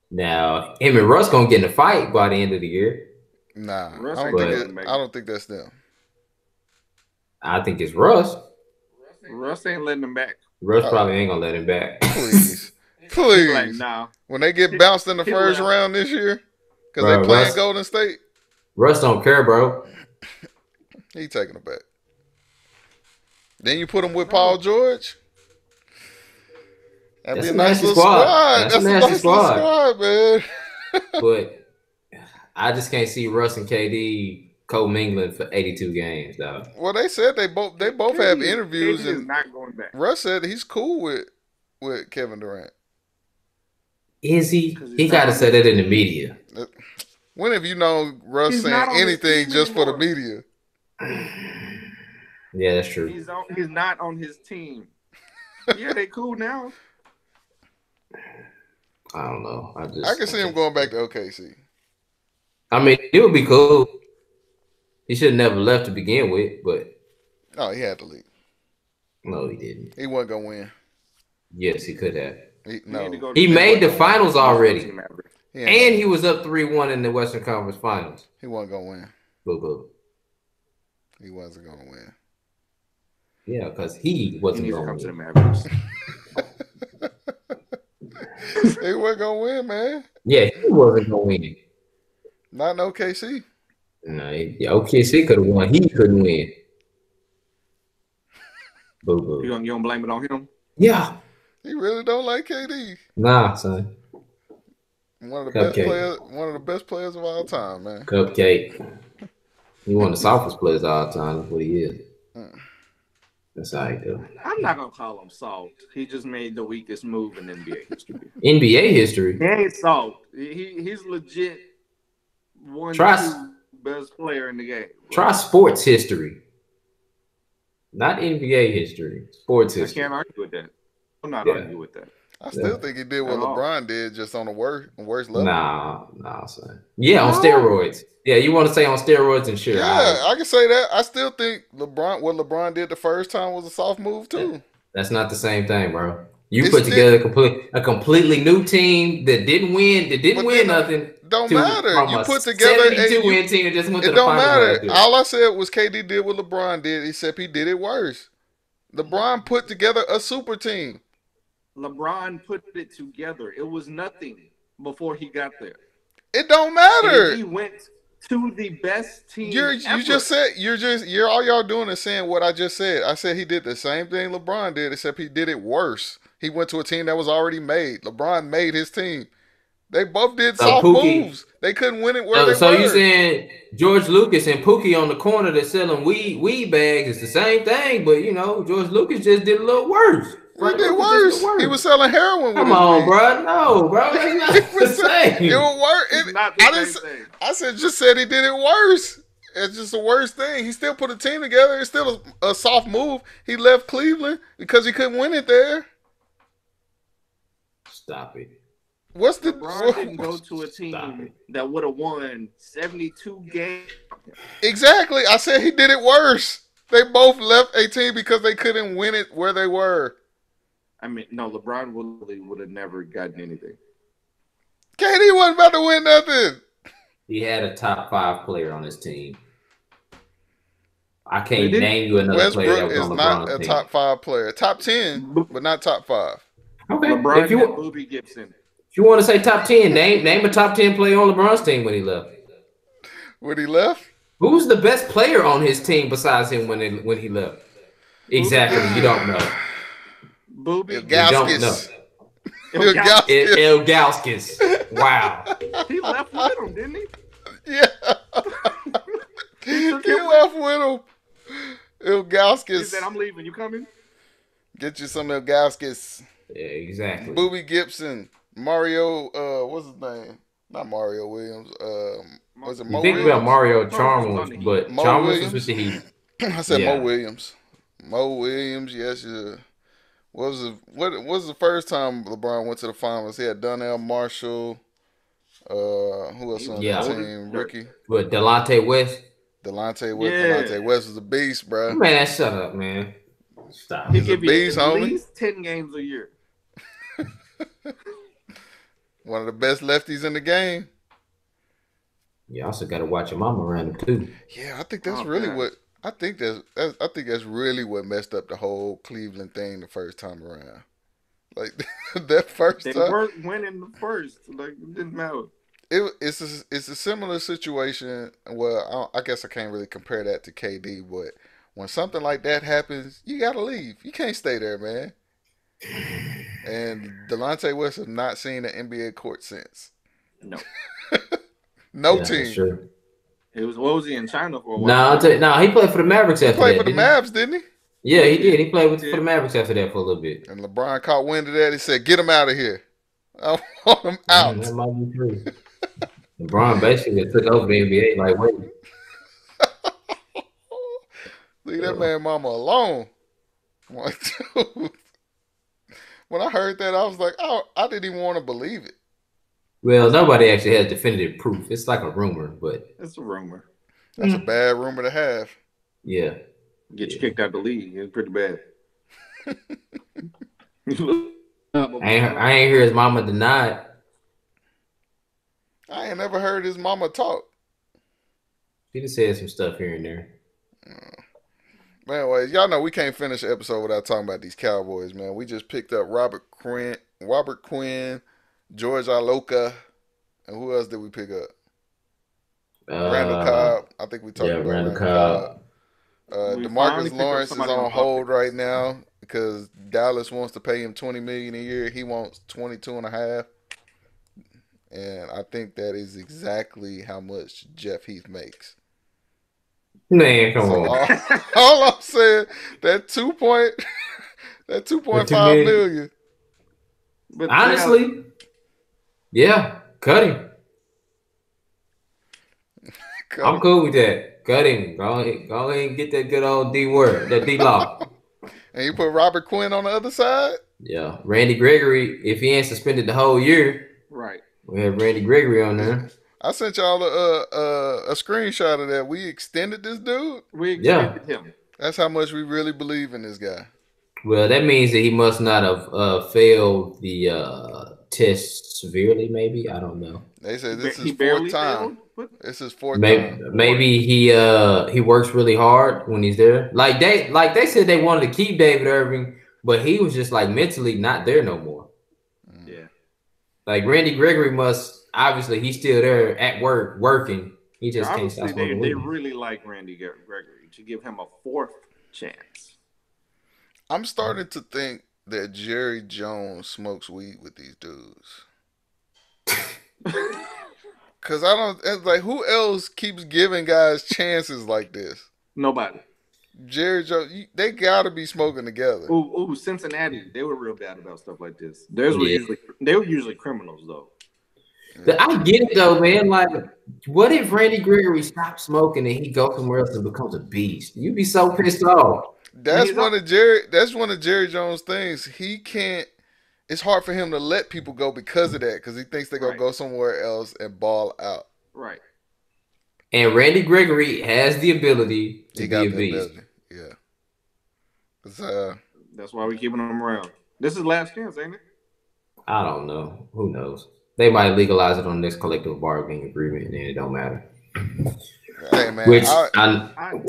Now, him and Russ gonna get in a fight by the end of the year. Nah, I don't think that's them. I think it's Russ. Russ ain't letting him back. Russ probably ain't gonna let him back. Please. Like, nah. When they get bounced in the first round this year, because they playing Golden State. Russ don't care, bro. He taking it back. Then you put him with Paul George. That'd be a nice little squad. That's a nice little squad, man. But I just can't see Russ and KD co-mingling for 82 games, dog. Well, they said they both have interviews, KD is not going back. Russ said he's cool with Kevin Durant. Is he? He got to say that in the media. When have you known Russ saying anything just for the media? Yeah, that's true. He's not on his team. Yeah, they cool now. I don't know. I can see him going back to OKC. I mean, it would be cool. He should have never left to begin with, but no, he had to leave. No, he didn't. He wasn't gonna win. Yes, he could have. He made the finals already, and he was up 3-1 in the Western Conference Finals. He wasn't gonna win. Boo boo. He wasn't gonna win. Yeah, because he wasn't gonna win. To the Mavericks. He wasn't gonna win, man. Yeah, he wasn't gonna win. Not in OKC. No, OKC could have won. He couldn't win. Boo boo. You don't blame it on him? Yeah. He really don't like KD. Nah, son. One of the best players of all time, man. Cupcake. He one of the softest players of all time. That's what he is. That's how he do. I'm not gonna call him soft. He just made the weakest move in NBA history. NBA history. He ain't soft. He's legit two best player in the game. Try sports history. Not NBA history. Sports history. I can't argue with that. I'm not arguing with that. I still think he did what LeBron did, just on the worst level. Nah, son. Yeah, on steroids. Yeah, you want to say on steroids and sure. Yeah, I can say that. I still think what LeBron did the first time was a soft move too. That's not the same thing, bro. You put together a completely new team that didn't win nothing. Don't matter. You put together a 72-win team that just went to the finals. It don't matter. All I said was KD did what LeBron did, except he did it worse. LeBron put together a super team. LeBron put it together. It was nothing before he got there. It don't matter. He went to the best team. All y'all doing is saying what I just said. I said he did the same thing LeBron did, except he did it worse. He went to a team that was already made. LeBron made his team. They both did soft moves. They couldn't win it where they were. So you saying George Lucas and Pookie on the corner that's selling weed bags is the same thing, but George Lucas just did a little worse. He did worse. He was selling heroin. Come on, bro. No, bro. It's not the same. It was worse. I said he did it worse. It's just the worst thing. He still put a team together. It's still a soft move. He left Cleveland because he couldn't win it there. Stop it. LeBron didn't go to a team that would have won 72 games. Exactly. I said he did it worse. They both left a team because they couldn't win it where they were. I mean, no, LeBron would have never gotten anything. KD wasn't about to win nothing. He had a top 5 player on his team. I can't name you another player that was on LeBron's team. Westbrook is not a top 5 player. Top 10, but not top 5. Okay. LeBron had Booby Gibson. If you want to say top 10, name a top 10 player on LeBron's team when he left. When he left? Who's the best player on his team besides him when he left? Exactly. You don't know. Booby. Ilgauskas. Ilgauskas. Ilgauskas. Wow. He left with him, didn't he? Yeah. He took He him left with him. Ilgauskas. He said, "I'm leaving. You coming?" Get you some Ilgauskas. Yeah, exactly. Booby Gibson. Mario, what's his name? Not Mario Williams. Was it You Mo think Williams? about Mario Chalmers Chalmers, but Mo Chalmers Williams? was with the Heat. I said Yeah. Mo Williams. Mo Williams, yes, yeah. What was the first time LeBron went to the finals? He had Donnell Marshall. Who else on Yeah. that team? Ricky. But Delonte West. Delonte West. Yeah. Delonte West was a beast, bro. Man, shut up, man. Stop. He He's a give you beast, at homie. least 10 games a year. One of the best lefties in the game. You also got to watch your mama around him too. Yeah, I think that's Oh, really God. what I think that's really what messed up the whole Cleveland thing the first time around. Like that first They time, weren't winning the first. Like, it didn't matter. it's a similar situation. Well, I guess I can't really compare that to KD, but when something like that happens, you gotta leave. You can't stay there, man. And Delonte West has not seen an NBA court since. No. No Yeah, team. that's true. It was, what was he in China for? No, I'll tell you, no, he played for the Mavericks He after played that. for the didn't Mavs, didn't he? he? Yeah, he did. He played Yeah. for the Mavericks after that for a little bit. And LeBron caught wind of that. He said, "Get him out of here. I want him out." That might be true. LeBron basically took over the NBA. Like, wait, Leave that man mama alone. Like, dude. When I heard that, I was like, oh, I didn't even want to believe it. well, nobody actually has definitive proof. It's like a rumor, but It's a rumor. That's a bad rumor to have. yeah. Get you kicked out the league. It's pretty bad. I ain't hear his mama deny it. I ain't never heard his mama talk. She just said some stuff here and there. But anyways, y'all know we can't finish the episode without talking about these Cowboys, man. We just picked up Robert Quinn, George Iloka, and who else did we pick up? Randall Cobb. I think we talked about Randall Randall Cobb. Cobb. We finally DeMarcus picked up Lawrence is somebody on on hold offense. right now because Dallas wants to pay him $20 million a year. He wants 22.5. And I think that is exactly how much Jeff Heath makes. Man, come So on. all I'm saying, that 2.5 million. But Honestly, yeah, cut him. I'm cool with that. Cut him. Go ahead and get that good old D word, that D law. And you put Robert Quinn on the other side? Yeah, Randy Gregory. If he ain't suspended the whole year, right. we have Randy Gregory on there. I sent y'all a screenshot of that. We extended this dude. We extended him. That's how much we really believe in this guy. Well, that means that he must not have failed the test severely. Maybe, I don't know. They said this He is barely fourth time. failed? What? This is fourth Maybe, time. maybe he works really hard when he's there. Like they said they wanted to keep David Irving, but he was just like mentally not there no more. Yeah. Like Randy Gregory must obviously he's still there at work working. He just can't Obviously, stop they smoking weed. really like Randy Gregory to give him a fourth chance. I'm starting to think that Jerry Jones smokes weed with these dudes. Cause I don't it's like who else keeps giving guys chances like this? Nobody. Jerry Jones, they gotta be smoking together. Ooh, Cincinnati. They were real bad about stuff like this. They were Yeah. usually criminals though. I get it though, man. Like, what if Randy Gregory stops smoking and he goes somewhere else and becomes a beast? You'd be so pissed off. That's one of Jerry Jones' things. He can't. It's hard for him to let people go because of that, because he thinks they're gonna go somewhere else and ball out. Right. And Randy Gregory has the ability to be a beast. Yeah. That's why we're keeping him around. This is last chance, ain't it? I don't know. Who knows? They might legalize it on this collective bargaining agreement, and then it don't matter. Hey man, Which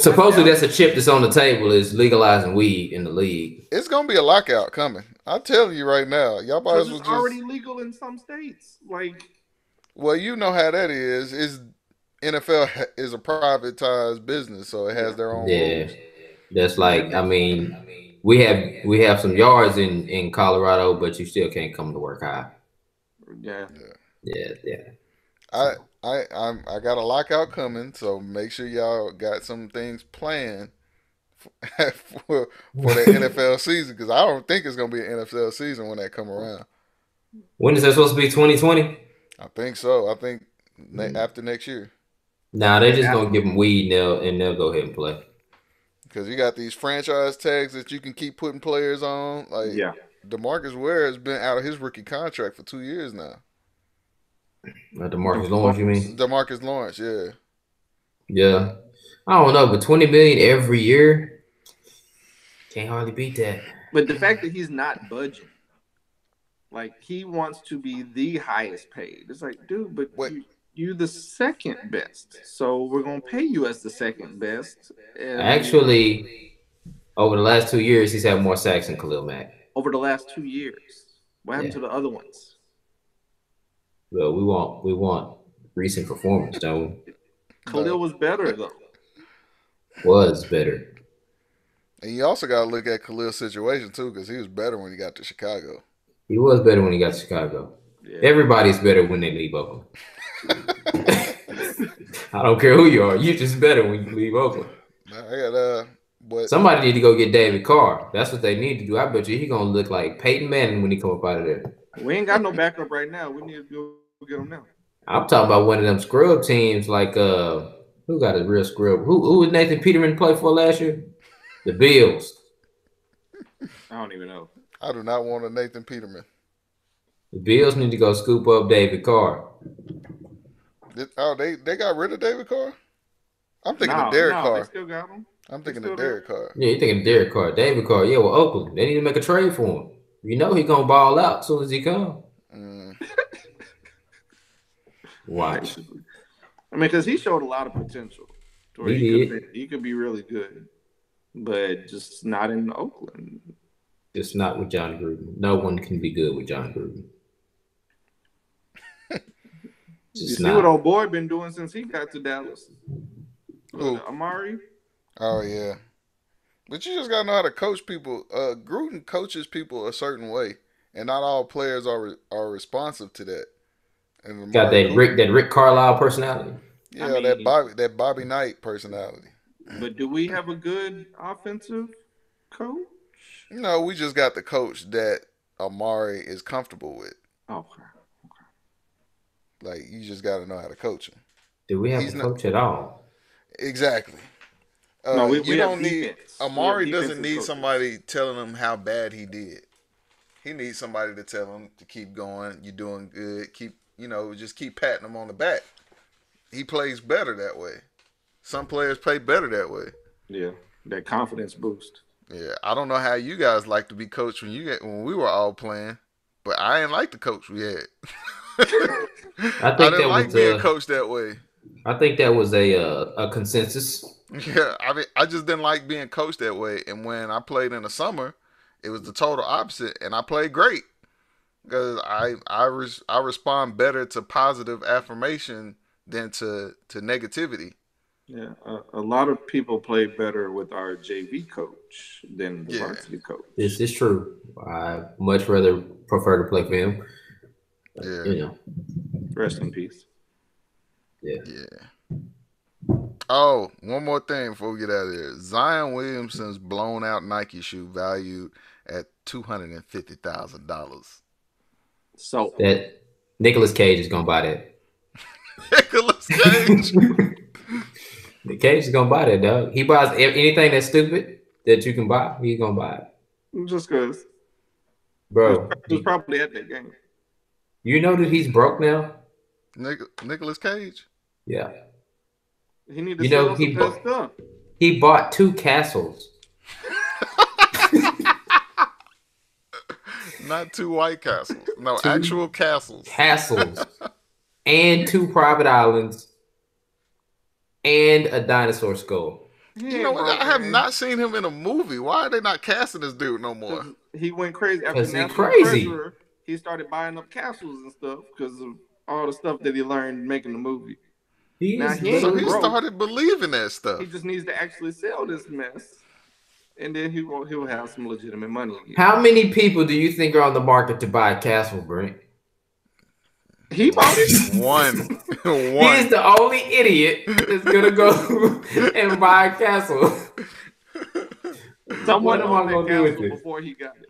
supposedly that's a chip that's on the table is legalizing weed in the league. It's gonna be a lockout coming. I'm telling you right now. Y'all might as well It's already legal in some states. Like, well, you know how that is. Is NFL is a privatized business, so it has their own rules. That's like, I mean, we have some yards in Colorado, but you still can't come to work high. Yeah. Yeah. I got a lockout coming, so make sure y'all got some things planned for the NFL season, because I don't think it's gonna be an NFL season when that come around. When is that supposed to be? 2020? I think so. I think after next year. Nah, they're just gonna give them weed and they'll go ahead and play. Because you got these franchise tags that you can keep putting players on. Like, Yeah. DeMarcus Ware has been out of his rookie contract for 2 years now. DeMarcus Lawrence, you mean? DeMarcus Lawrence, yeah. Yeah. I don't know, but $20 million every year, can't hardly beat that. But the fact that he's not budging, like he wants to be the highest paid. It's like, dude, but you're the second best, so we're gonna pay you as the second best. And actually, over the last 2 years, he's had more sacks than Khalil Mack. Over the last 2 years, what happened to the other ones? Well, we want recent performance, don't we? Khalil was better though. Was better. And you also got to look at Khalil's situation too, because he was better when he got to Chicago. He was better when he got to Chicago. Yeah. Everybody's better when they leave Oakland. I don't care who you are. You're just better when you leave Oakland. Somebody need to go get David Carr. That's what they need to do. I bet you he's gonna look like Peyton Manning when he come up out of there. We ain't got no backup right now. We need to go get him now. I'm talking about one of them scrub teams like who got a real scrub? Who was Nathan Peterman play for last year? The Bills. I don't even know. I do not want a Nathan Peterman. The Bills need to go scoop up David Carr. They got rid of David Carr? I'm thinking of Derek Carr. They still got him. I'm thinking of Derek Carr. Yeah, you're thinking of Derek Carr. David Carr, yeah, well, Oakland. They need to make a trade for him. You know he's going to ball out as soon as he comes. Watch. I mean, because he showed a lot of potential. He could be really good, but just not in Oakland. Just not with John Gruden. No one can be good with John Gruden. You see what old boy been doing since he got to Dallas? Amari? Oh, yeah. But you just got to know how to coach people. Gruden coaches people a certain way, and not all players are responsive to that. And got that Rick Carlisle personality. Yeah, I mean, that Bobby Knight personality. But do we have a good offensive coach? No, we just got the coach that Amari is comfortable with. Okay. Like, you just got to know how to coach him. Do we have a coach at all? Exactly. No, we don't need defense. Amari doesn't need somebody telling him how bad he did. He needs somebody to tell him to keep going. You're doing good. Just keep patting him on the back. He plays better that way. Some players play better that way. Yeah, that confidence boost. Yeah, I don't know how you guys like to be coached when we were all playing, but I didn't like the coach we had. I didn't like being coached that way. I think that was a consensus. Yeah, I mean, I just didn't like being coached that way. And when I played in the summer, it was the total opposite, and I played great because I respond better to positive affirmation than to negativity. Yeah, a lot of people play better with our JV coach than the varsity coach. This is true. I much rather prefer to play for him. Yeah. Rest in peace. Yeah. Oh, one more thing before we get out of here. Zion Williamson's blown out Nike shoe valued at $250,000. So that Nicolas Cage is gonna buy that. Nicolas Cage. The Cage is gonna buy that, dog. He buys anything that's stupid that you can buy. He's gonna buy it. Just cause, bro. He's probably at that game. You know that he's broke now. Nicolas Cage. Yeah. He need to sell some stuff. He bought 2 castles. Not 2 White Castles. No, 2 actual castles. Castles. And 2 private islands. And a dinosaur skull. You know what? I have not seen him in a movie. Why are they not casting this dude no more? He went crazy after National Treasure. He started buying up castles and stuff because of all the stuff that he learned making the movie. He started believing that stuff. He just needs to actually sell this mess. and then he'll have some legitimate money again. How many people do you think are on the market to buy a castle, Brent? He bought it. One. He is the only idiot that's gonna go and buy a castle. Someone What am I owned gonna that do with castle it? before he got it.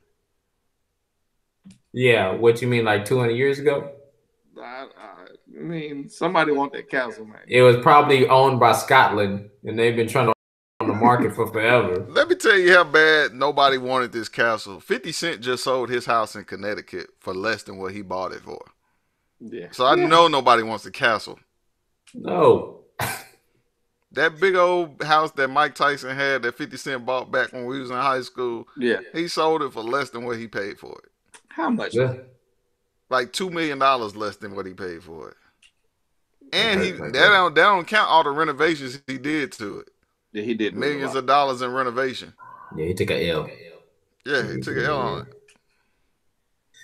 Yeah, what you mean, like 200 years ago? I mean, somebody want that castle, man. It was probably owned by Scotland, and they've been trying to on the market for forever. Let me tell you how bad nobody wanted this castle. 50 Cent just sold his house in Connecticut for less than what he bought it for. Yeah. So I know nobody wants the castle. No. That big old house that Mike Tyson had that 50 Cent bought back when we was in high school, Yeah. he sold it for less than what he paid for it. How much? Yeah. Like $2 million less than what he paid for it. And that don't count all the renovations he did to it. Yeah, he did Millions of dollars in renovation. Yeah, he took a L. Yeah, he took an L on it.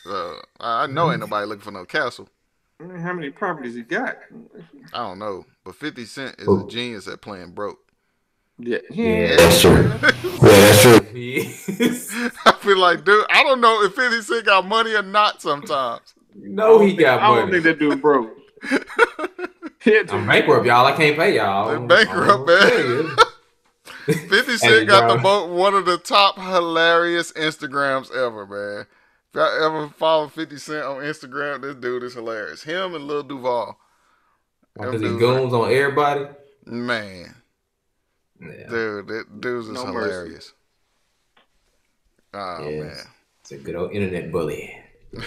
So I know ain't nobody looking for no castle. I mean, how many properties he got? I don't know, but 50 Cent is a genius at playing broke. Yeah, that's true. Yeah, that's true. I feel like, dude, I don't know if 50 Cent got money or not sometimes. No, he got money. I don't think that dude broke. I'm bankrupt, y'all. I can't pay y'all. They're bankrupt, man. 50 Cent got one of the top hilarious Instagrams ever, man. If y'all ever follow 50 Cent on Instagram, this dude is hilarious. Him and Lil Duval. Because he goons on everybody? Man. Yeah. Dude, that dude's is hilarious. Oh, man. It's a good old internet bully.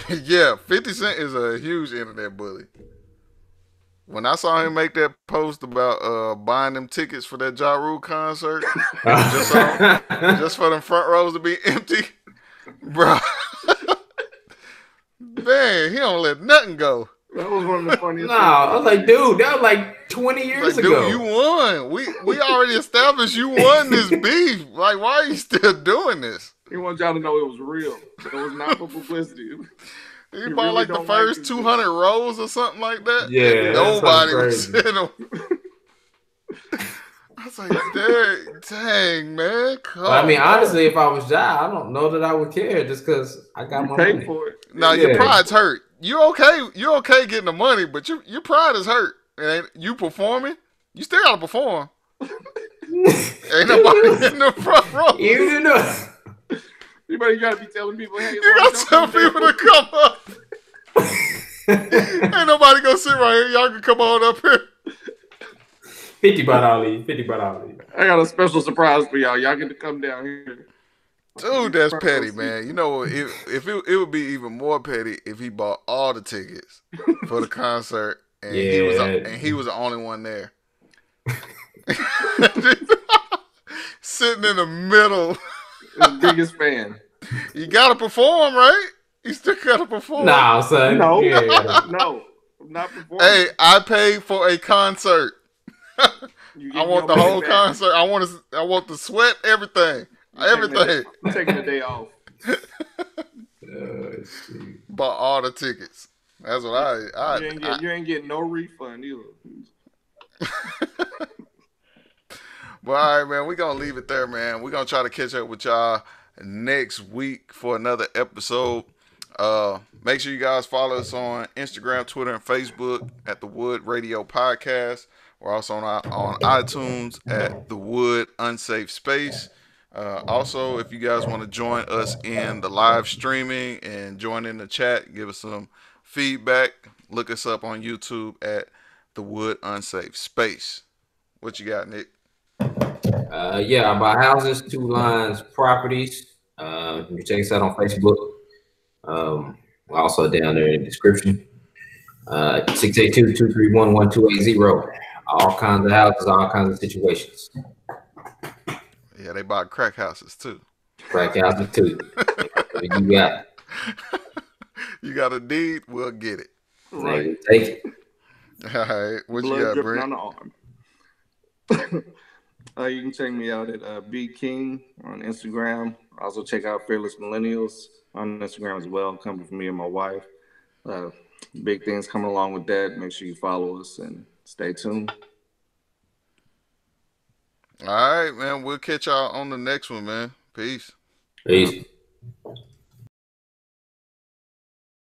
Yeah, 50 Cent is a huge internet bully. When I saw him make that post about buying them tickets for that Ja Rule concert, just for them front rows to be empty, bro. Man, he don't let nothing go. That was one of the funniest. I was like, dude, that was like 20 years ago. Dude, you won. We already established you won this beef. Like, why are you still doing this? He wants y'all to know it was real. It was not for publicity. He bought really like the first 200 rows or something like that. Yeah, nobody was sitting on. I was like, dang, man. I mean, honestly, if I was Ja, I don't know that I would care just because I got my money. For it. Now, your pride's hurt. You're okay getting the money, but your pride is hurt. And you performing, you still got to perform. Ain't nobody in the front row. You know. You gotta be telling people, hey, you gotta tell people to come up. Ain't nobody gonna sit right here. Y'all can come on up here. 50 baht Ali. 50 baht Ali. I got a special surprise for y'all. Y'all get to come down here. Dude, that's petty, man. You know, if it would be even more petty if he bought all the tickets for the concert and he was the only one there. Sitting in the middle. The biggest fan. You gotta perform, right? You still gotta perform. Nah, son. No, no, I'm not performing. Hey, I paid for a concert. I want the whole concert. I want the sweat, everything. I'm taking the day off. Bought all the tickets. That's what you ain't getting no refund either. Well, all right, man. We're going to leave it there, man. We're going to try to catch up with y'all next week for another episode. Make sure you guys follow us on Instagram, Twitter, and Facebook at The Wood Radio Podcast. We're also on iTunes at The Wood Unsafe Space. Also, if you guys want to join us in the live streaming and join in the chat, give us some feedback, look us up on YouTube at The Wood Unsafe Space. What you got, Nick? I buy houses, 2 Lines Properties. You can check us out on Facebook. Also down there in the description. 682-231-1280. All kinds of houses, all kinds of situations. Yeah, they buy crack houses too. Crack houses too. You got it. You got a deed, we'll get it. Right. Take it. All right. What Blood you got, dripping Brent? on the arm. You can check me out at B King on Instagram. Also check out Fearless Millennials on Instagram as well. Coming from me and my wife. Big things coming along with that. Make sure you follow us and stay tuned. All right, man. We'll catch y'all on the next one, man. Peace. Peace.